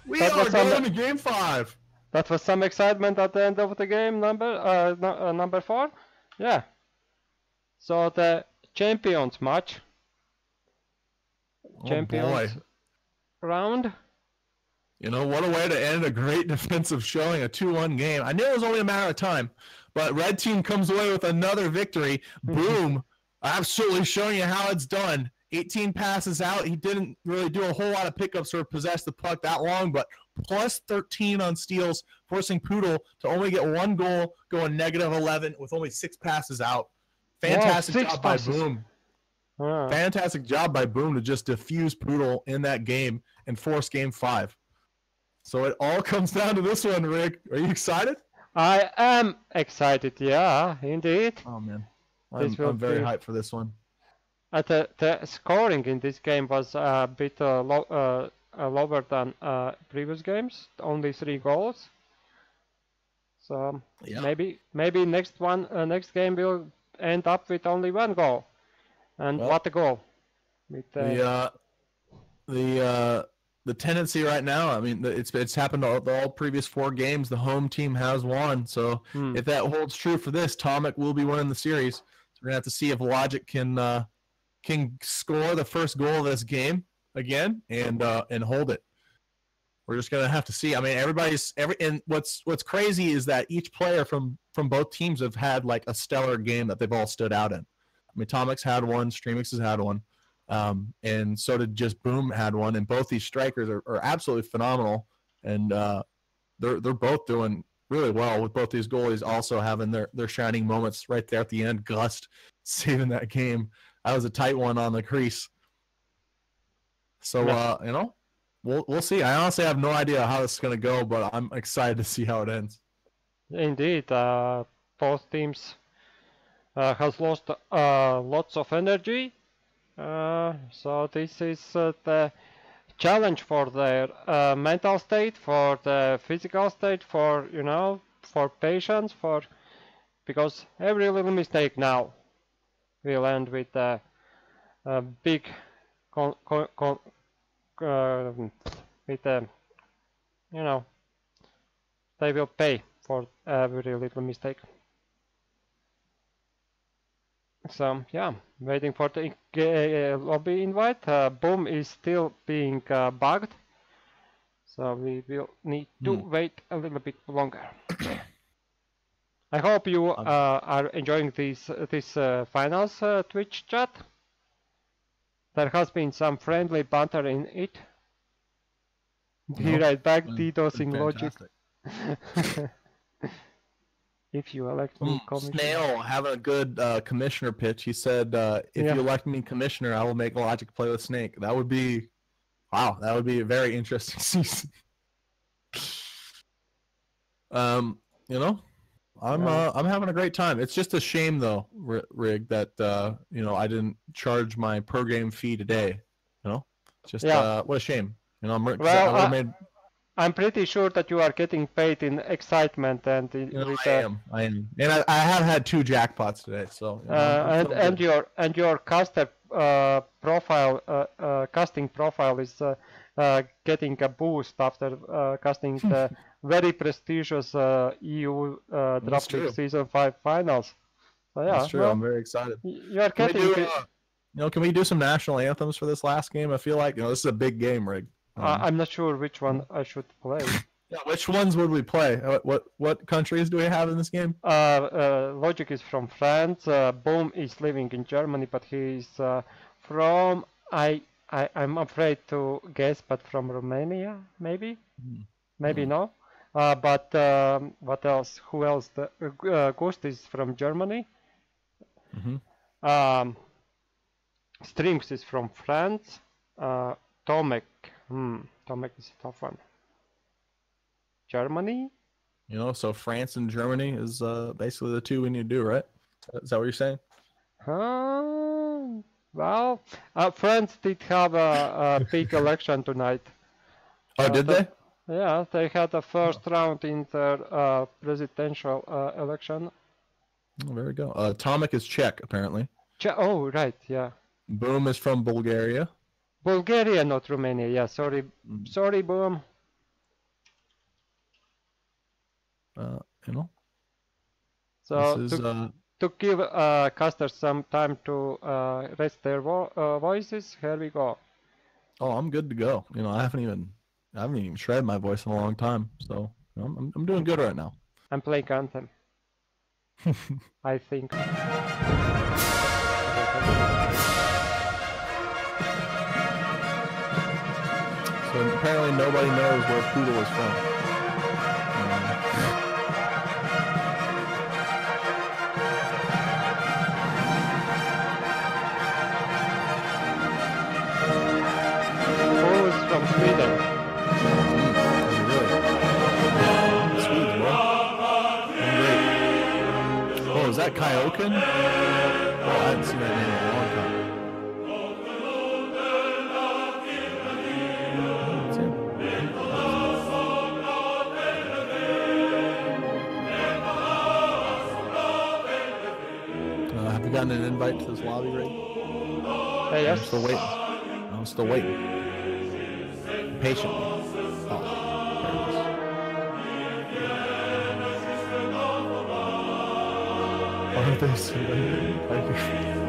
We are going to game 5. That was some excitement at the end of the game, number 4. Yeah. So the champions match. Champions round. You know, what a way to end a great defensive showing, a 2-1 game. I knew it was only a matter of time, but Red Team comes away with another victory. Boom, absolutely showing you how it's done. 18 passes out. He didn't really do a whole lot of pickups or possess the puck that long, but plus 13 on steals, forcing Poodle to only get 1 goal, going -11 with only 6 passes out. Fantastic job by Boom. Fantastic job by Boom to just diffuse Poodle in that game and force game 5. So it all comes down to this one, Rick. Are you excited? I am excited, yeah, indeed. Oh, man. I'm very hyped for this one. The scoring in this game was a bit lower than previous games, only 3 goals. So yeah. maybe next game will end up with only 1 goal. And what a goal! With, the tendency right now, I mean, it's happened all previous 4 games. The home team has won, so if that holds true for this, Tomic will be winning the series. So we're gonna have to see if Logic can score the first goal of this game again and hold it. We're just gonna have to see. I mean, and what's crazy is that each player from both teams have had like a stellar game that they've all stood out in. I mean, Tomic's had one, Streamix has had one, and so did just Boom had one. And both these strikers are absolutely phenomenal, and they're both doing really well. With both these goalies also having their shining moments right there at the end. Gust saving that game. That was a tight one on the crease. So you know, we'll see. I honestly have no idea how this is gonna go, but I'm excited to see how it ends. Indeed, both teams has lost lots of energy, so this is the challenge for their mental state, for the physical state, for for patience, because every little mistake now will end with a big they will pay for every little mistake. So yeah, waiting for the lobby invite. Boom is still being bugged, so we will need to wait a little bit longer. I hope you are enjoying this finals Twitch chat. There has been some friendly banter in it. Be right back, DDoSing Logic. If you elect me commissioner. Snail having a good commissioner pitch. He said, if you elect me commissioner, I will make Logic play with Snake. That would be, wow, that would be a very interesting season. You know, I'm having a great time. It's just a shame though, Rig, that I didn't charge my per game fee today. You know, just what a shame. You know, I'm pretty sure that you are getting paid in excitement and with I am, and I have had 2 jackpots today, so I'm feeling good. and your caster profile casting profile is getting a boost after casting the very prestigious EU That's Draft League true. Season 5 finals. So yeah, That's true. well, I'm very excited. you are Can we getting. do, can we do some national anthems for this last game? I feel like this is a big game, Rig. I'm not sure which one I should play. Yeah, which ones would we play? What countries do we have in this game? Logic is from France. Boom is living in Germany, but he's from I'm afraid to guess, but from Romania, maybe, maybe no. But what else? Who else? Ghost is from Germany. Strings is from France. Tomek. Tomek is a tough one. Germany? So France and Germany is basically the 2 we need to do, right? Is that what you're saying? Well, France did have a big election tonight. Oh, did they? Yeah, they had a first round in their presidential election. Oh, there we go. Tomek is Czech, apparently. Oh, right, yeah. Boom is from Bulgaria. Bulgaria, not Romania. Yeah, sorry, sorry, Boom. So this is, to give casters some time to rest their voices, here we go. Oh, I'm good to go. I haven't even shredded my voice in a long time, so I'm doing good right now. I'm playing Anthem. I think. So apparently nobody knows where Poodle is from. Who is from Sweden? Sweden, bro. Great. Oh, is that Kyoken? Oh, I hadn't seen that name in a long time. Have you gotten an invite to this lobby, Ray? Yes. I'm still waiting. I'm still waiting. Patiently. Oh, there it is. Aren't they so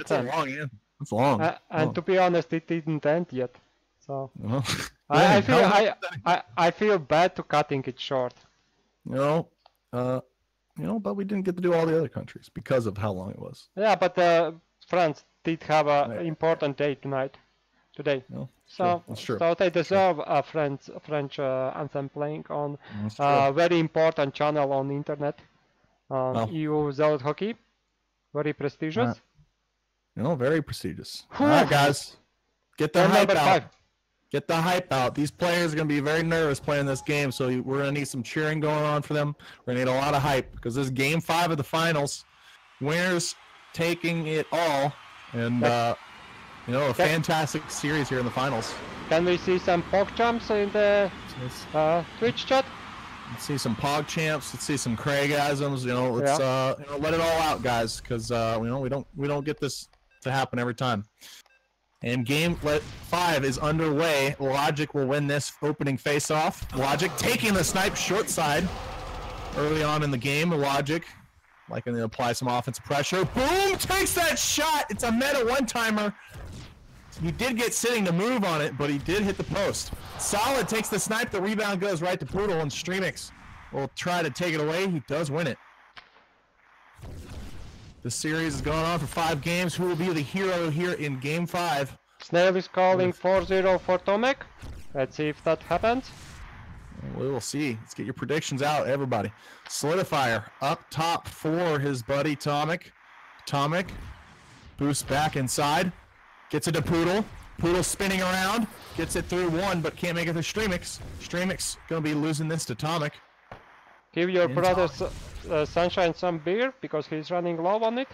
didn't That's a end. long end. That's long. And to be honest, it didn't end yet. So Well, I feel bad to cutting it short. but we didn't get to do all the other countries because of how long it was. Yeah, but France did have an important day today. No, So that's true. So they deserve a French anthem playing on a very important channel on the internet. EU Zealot hockey, very prestigious. Very prestigious. All right, guys, get the hype out. Get the hype out. These players are going to be very nervous playing this game, so we're going to need some cheering going on for them. We're going to need a lot of hype because this is Game 5 of the finals. Winners taking it all, and a fantastic series here in the finals. Can we see some pog jumps in the Twitch chat? Let's see some pog champs. Let's see some Craigasms. Let's let it all out, guys, because we don't get this to happen every time. And Game 5 is underway. Logic will win this opening face-off. Logic taking the snipe short side early on in the game. Logic liking to apply some offensive pressure. Boom! Takes that shot! It's a meta one-timer. He did get sitting to move on it, but he did hit the post. Solid takes the snipe. The rebound goes right to Poodle, and Streamix will try to take it away. He does win it. The series is going on for 5 games. Who will be the hero here in Game 5? Snail is calling 4-0 for Tomek. Let's see if that happens. We will see. Let's get your predictions out, everybody. Solidifier up top for his buddy Tomek. Tomek boosts back inside. Gets it to Poodle. Poodle spinning around. Gets it through one, but can't make it through Streamix. Streamix going to be losing this to Tomek. Give your brother Sunshine some beer, because he's running low on it.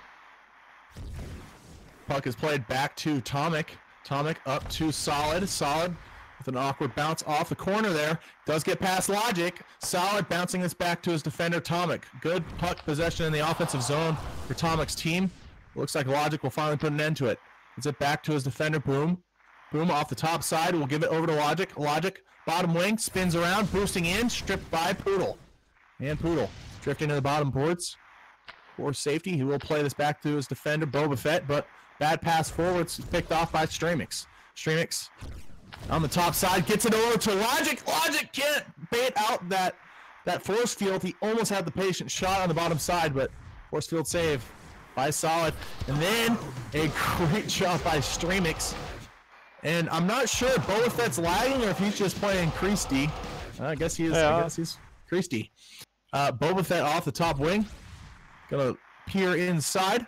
Puck is played back to Tomek. Tomek up to Solid. Solid with an awkward bounce off the corner there. Does get past Logic. Solid bouncing this back to his defender, Tomek. Good puck possession in the offensive zone for Tomek's team. Looks like Logic will finally put an end to it. Gets it back to his defender, Boom. Boom off the top side. We'll give it over to Logic. Logic, bottom wing, spins around, boosting in, stripped by Poodle. And Poodle drifting to the bottom boards for safety. He will play this back to his defender, Boba Fett, but bad pass forwards picked off by Streamix. Streamix on the top side gets it over to Logic. Logic can't bait out that force field. He almost had the patient shot on the bottom side, but force field save by Solid. And then a great job by Streamix. And I'm not sure if Boba Fett's lagging or if he's just playing Crease D. I guess he is. Yeah. I guess he's Crease D. Boba Fett off the top wing. Gonna peer inside.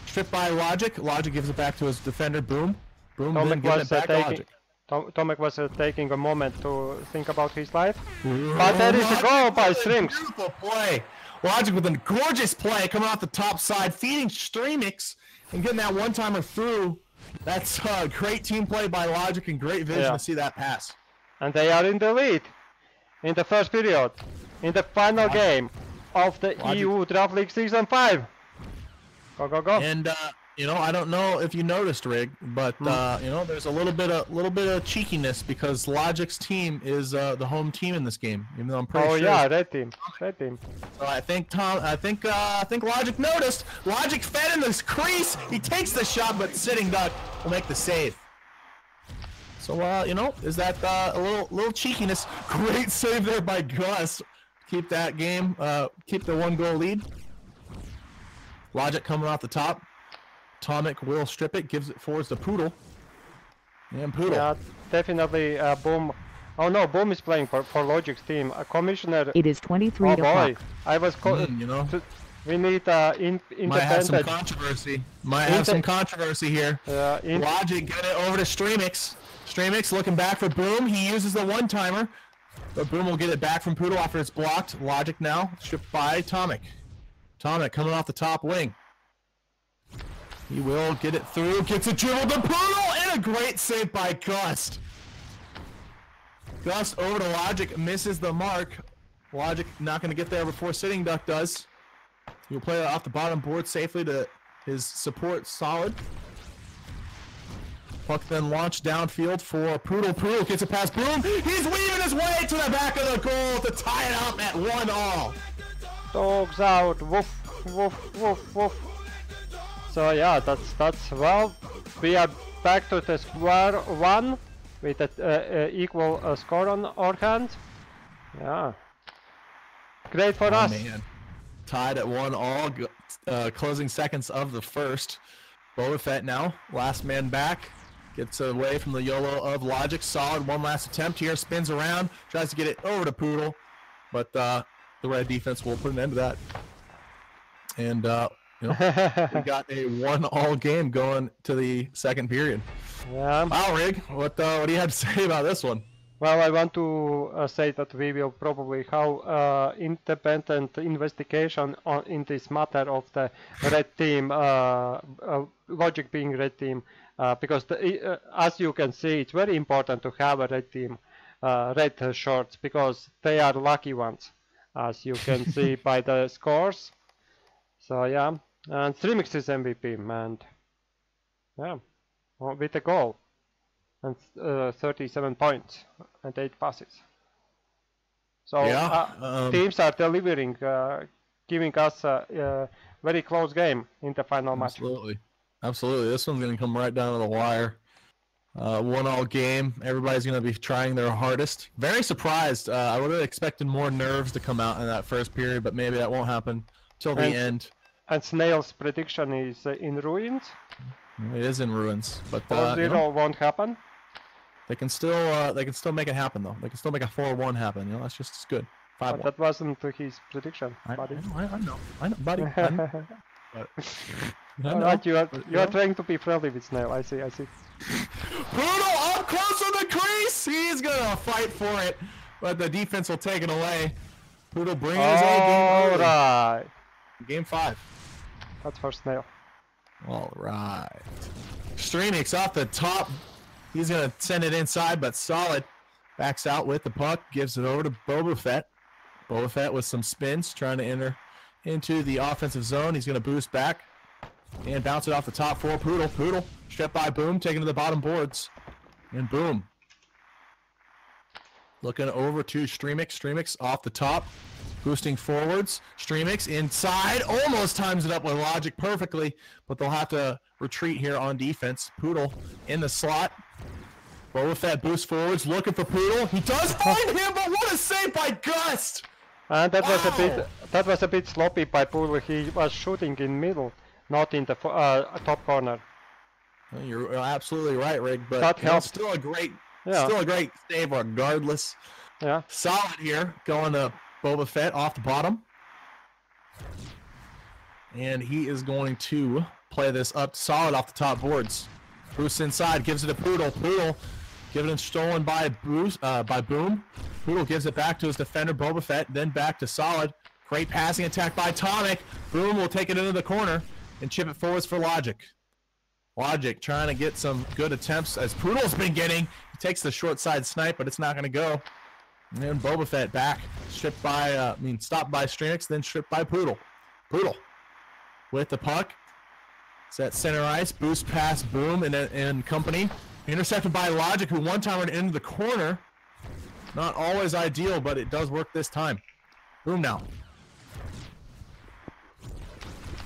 Stripped by Logic. Logic gives it back to his defender, Boom. Boom then gives it back to Logic. Tomek was taking a moment to think about his life. But there is a goal by Streamix. Beautiful play. Logic with a gorgeous play coming off the top side, feeding Streamix and getting that one-timer through. That's great team play by Logic and great vision to see that pass. And they are in the lead in the first period, in the final game of the EU Draft League Season 5. Go, go, go. And, I don't know if you noticed, Rig, but, there's a little bit of cheekiness because Logic's team is the home team in this game, even though I'm pretty sure. Oh, yeah, red team. Red team. So I think Logic noticed. Logic fed in this crease. He takes the shot, but Sitting Duck will make the save. So, is that a little cheekiness? Great save there by Gus. Keep that game, keep the 1-goal lead. Logic coming off the top. Tomek will strip it, gives it forwards to Poodle. And Poodle. Yeah, definitely Boom. Oh no, Boom is playing for Logic's team. Commissioner. It is 23 o'clock. Oh boy, I was. We need independent. Might have some controversy. Might have some controversy here. Logic get it over to Streamix. Streamix looking back for Boom. He uses the one-timer, but Boom will get it back from Poodle after it's blocked. Logic now stripped by Tomek. Tomek coming off the top wing. He will get it through, gets a dribble to Poodle, and a great save by Gust. Gust over to Logic, misses the mark. Logic not going to get there before Sitting Duck does. He'll play it off the bottom board safely to his support, Solid. Puck then launched downfield for Poodle. Poodle gets it past Boom. He's weaving his way to the back of the goal to tie it up at 1-1. Dogs out. Woof, woof, woof, woof. So yeah, that's well. We are back to the square one with an equal score on our hand. Yeah, great for us. Man. Tied at 1-all, closing seconds of the first. Boba Fett now, last man back. Gets away from the YOLO of Logic. Solid, one last attempt here. Spins around, tries to get it over to Poodle. But the red defense will put an end to that. And, you know, we got a 1-all game going to the second period. Yeah. Wow, Rig, what do you have to say about this one? Well, I want to say that we will probably have independent investigation in this matter of the red team, Logic being red team, because as you can see, it's very important to have a red team, red shorts, because they are lucky ones, as you can see by the scores. So yeah, and Streamix is MVP, and yeah, with a goal. And 37 points and 8 passes. So yeah, teams are delivering, giving us a very close game in the final match. Absolutely. This one's going to come right down to the wire. 1-all game. Everybody's going to be trying their hardest. Very surprised. I would have expected more nerves to come out in that first period, but maybe that won't happen till the end. And Snail's prediction is in ruins. It is in ruins, but 4-0 you know, won't happen. They can still make it happen though. They can still make a 4-1 happen. You know, that's just as good. 5-1. But that wasn't his prediction, buddy. I know, buddy. I know. Alright, you are trying to be friendly with Snail. I see. Poodle up close to the crease. He's gonna fight for it, but the defense will take it away. Poodle bringing his A game early. Alright. Game 5. That's for Snail. All right. Streamix off the top. He's going to send it inside, but Solid backs out with the puck, gives it over to Boba Fett. Boba Fett with some spins, trying to enter into the offensive zone. He's going to boost back and bounce it off the top for Poodle. Poodle, stripped by Boom, taken to the bottom boards. And Boom. Looking over to Streamix. Streamix off the top. Boosting forwards, Streamix inside, almost times it up with Logic perfectly, but they'll have to retreat here on defense. Poodle in the slot. Boba Fett boosts forwards, looking for Poodle. He does find him, but what a save by Gust! And that was a bit sloppy by Poodle. He was shooting in middle, not in the top corner. You're absolutely right, Rig, but that helps. Still a great save regardless. Yeah. Solid here, going to Boba Fett off the bottom. And he is going to play this up Solid off the top boards. Boosts inside, gives it to Poodle. Poodle giving it stolen by Boom. Poodle gives it back to his defender, Boba Fett, then back to Solid. Great passing attack by Tonic. Boom will take it into the corner and chip it forwards for Logic. Logic trying to get some good attempts as Poodle's been getting. He takes the short side snipe, but it's not going to go. And then Boba Fett back, stopped by Streamix, then stripped by Poodle. Poodle with the puck. It's at center ice, boost pass, Boom and company. Intercepted by Logic, who one time went into the corner. Not always ideal, but it does work this time. Boom now.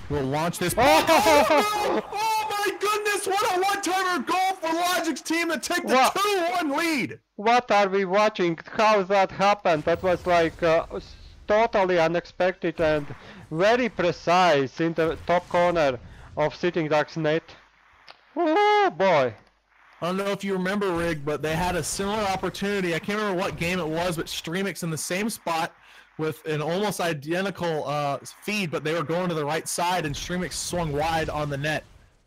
We'll launch this. Oh my goodness, what a one-timer goal for Logic's team to take the 2-1 lead. What are we watching? How that happened? That was like totally unexpected and very precise in the top corner of Sitting Ducks net. Oh boy. I don't know if you remember, Rig, but they had a similar opportunity. I can't remember what game it was, but Streamix in the same spot with an almost identical feed, but they were going to the right side, and Streamix swung wide on the net.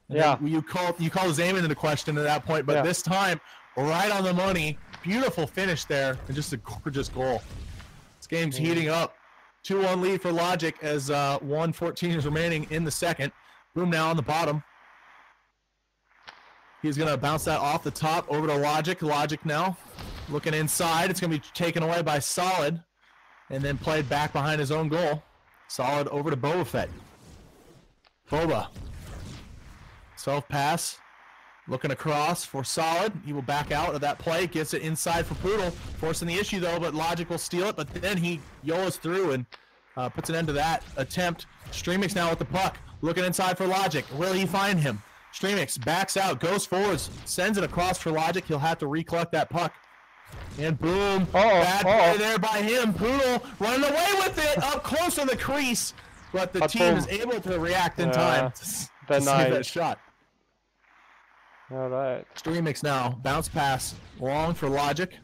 And yeah. You call Zaman into question at that point, but this time, right on the money. Beautiful finish there, and just a gorgeous goal. This game's heating up. 2-1 lead for Logic as 1:14 is remaining in the second. Boom now on the bottom. He's going to bounce that off the top over to Logic. Logic now looking inside. It's going to be taken away by Solid and then played back behind his own goal. Solid over to Boba Fett. Boba. Self-pass. Looking across for Solid. He will back out of that play. Gets it inside for Poodle. Forcing the issue, though, but Logic will steal it. But then he YOLOs through and puts an end to that attempt. Streamix now with the puck. Looking inside for Logic. Will he find him? Streamix backs out, goes forwards, sends it across for Logic. He'll have to recollect that puck. And boom, bad play there by him. Poodle running away with it up close to the crease, but the team is able to react in time to save that shot. All right. Streamix now, bounce pass, long for Logic.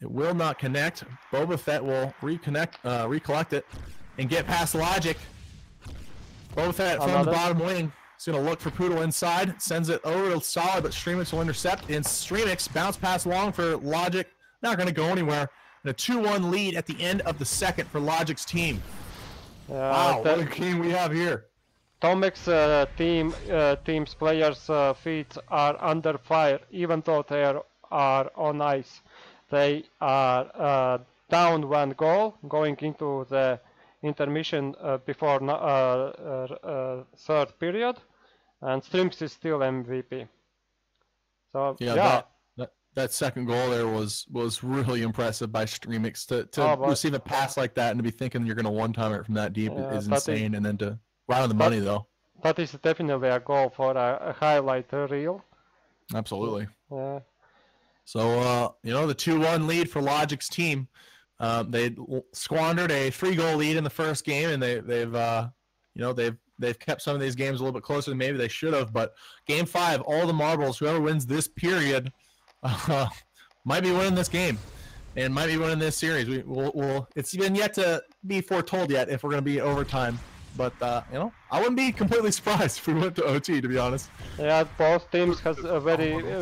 It will not connect. Boba Fett will recollect it and get past Logic. Boba Fett from the bottom wing. He's going to look for Poodle inside. Sends it over to Solid, but Streamix will intercept. And Streamix bounce pass long for Logic. Not going to go anywhere. And a 2-1 lead at the end of the second for Logic's team. Wow, what a game we have here. Tomic's team's players' feet are under fire, even though they are on ice. They are down 1 goal going into the intermission before third period, and Streamix is still MVP. So yeah. That second goal there was really impressive by Streamix to receive a pass like that and to be thinking you're going to one-time it from that deep is insane. And then to right on the money though. That is definitely a goal for a highlight reel. Absolutely. Yeah. So the 2-1 lead for Logic's team. They squandered a 3-goal lead in the first game, and they've kept some of these games a little bit closer than maybe they should have. But Game 5, all the marbles, whoever wins this period, might be winning this game, and might be winning this series. It's been yet to be foretold yet if we're going to be overtime. But I wouldn't be completely surprised if we went to OT, to be honest. Yeah, both teams has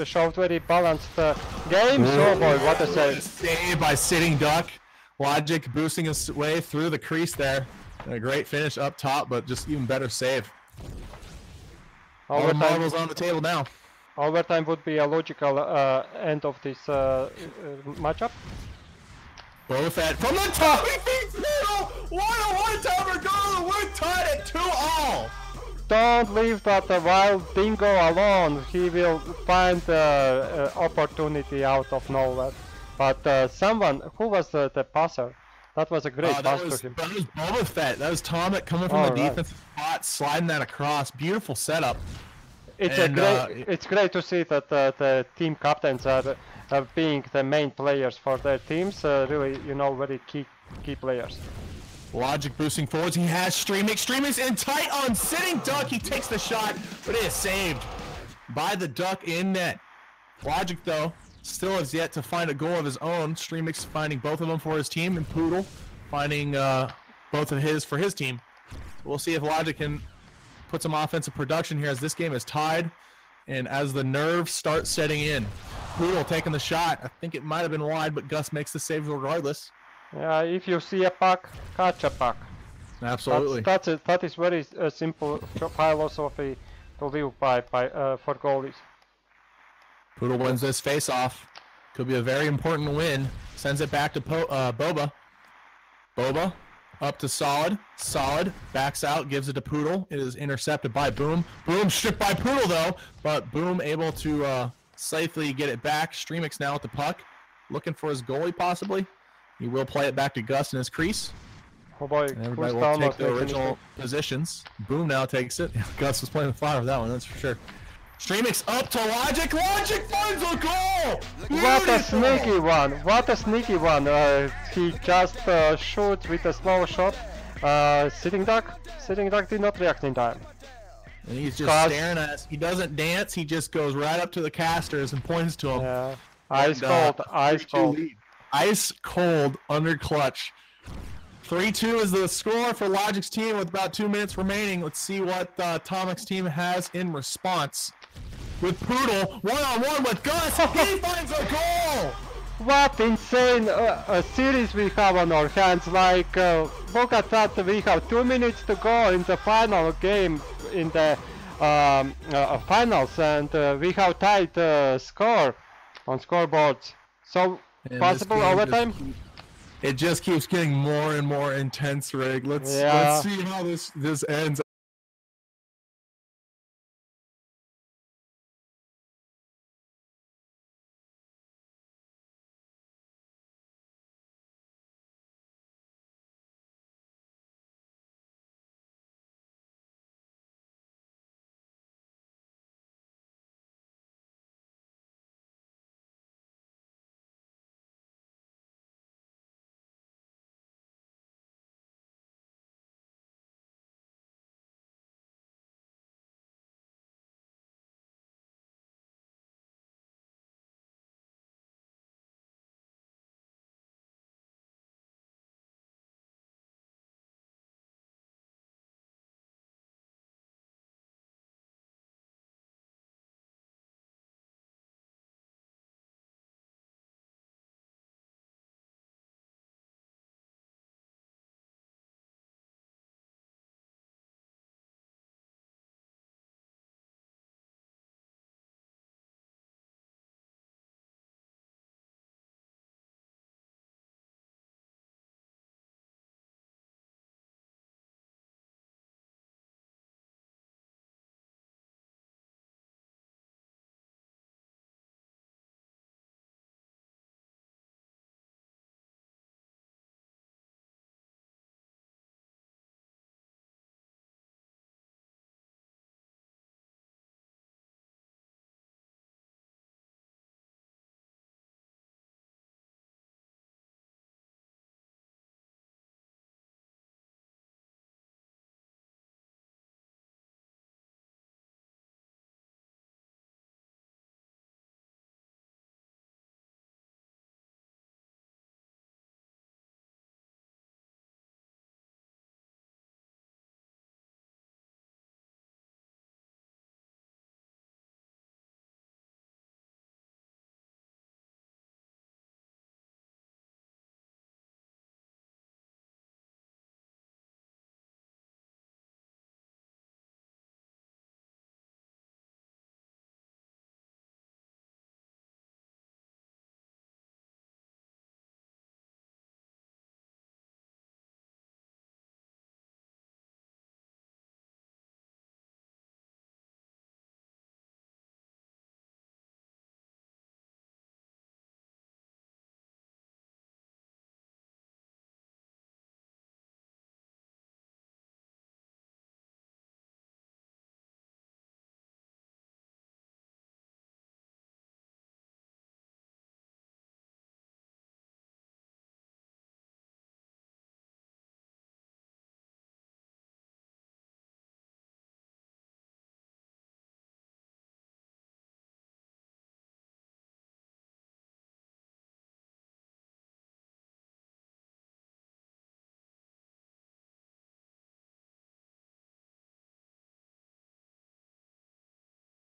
showed very balanced games. Oh boy, what a save! Save by sitting duck. Logic boosting his way through the crease there. And a great finish up top, but just even better save. All the marbles on the table now. Overtime would be a logical end of this matchup. Boba Fett from the top, he beats Poodle! What a one-timer goal! We're tied at 2-all! Don't leave that wild dingo alone. He will find opportunity out of nowhere. But someone, who was the passer? That was a great pass to him. That was Boba Fett. That was Tomic coming from the defensive spot, sliding that across. Beautiful setup. It's great to see that the team captains are being the main players for their teams. Really, very key players. Logic boosting forwards. He has Streamix. Streamix in tight on sitting duck. He takes the shot, but it is saved by the duck in net. Logic, though, still has yet to find a goal of his own. Streamix finding both of them for his team, and Poodle finding both of his for his team. We'll see if Logic can put some offensive production here as this game is tied, and as the nerves start setting in. Poodle taking the shot. I think it might have been wide, but Gus makes the save regardless. Yeah, if you see a puck, catch a puck. Absolutely. That is very simple philosophy to live by for goalies. Poodle wins this face-off. Could be a very important win. Sends it back to Boba. Boba up to Solid. Solid backs out, gives it to Poodle. It is intercepted by Boom. Boom stripped by Poodle though, but Boom able to safely get it back. Streamix now with the puck, looking for his goalie possibly. He will play it back to Gus in his crease. Oh boy, and everybody will take their original positions. Boom now takes it. Gus was playing with fire with that one, that's for sure. Streamix up to Logic. Logic finds a goal! What a sneaky one! What a sneaky one! He just shoots with a slow shot. Sitting duck did not react in time. And he's just staring at us. He doesn't dance. He just goes right up to the casters and points to them. Yeah. Ice cold. Ice cold. Ice cold under clutch. 3-2 is the score for Logic's team with about 2 minutes remaining. Let's see what Tomic's team has in response. With Poodle, one-on-one with Gus, he finds a goal! What insane series we have on our hands. Like, look at that, we have 2 minutes to go in the final game in the finals, and we have tied score on scoreboards. So, and possible overtime? It just keeps getting more and more intense, Rig. Let's see how this ends.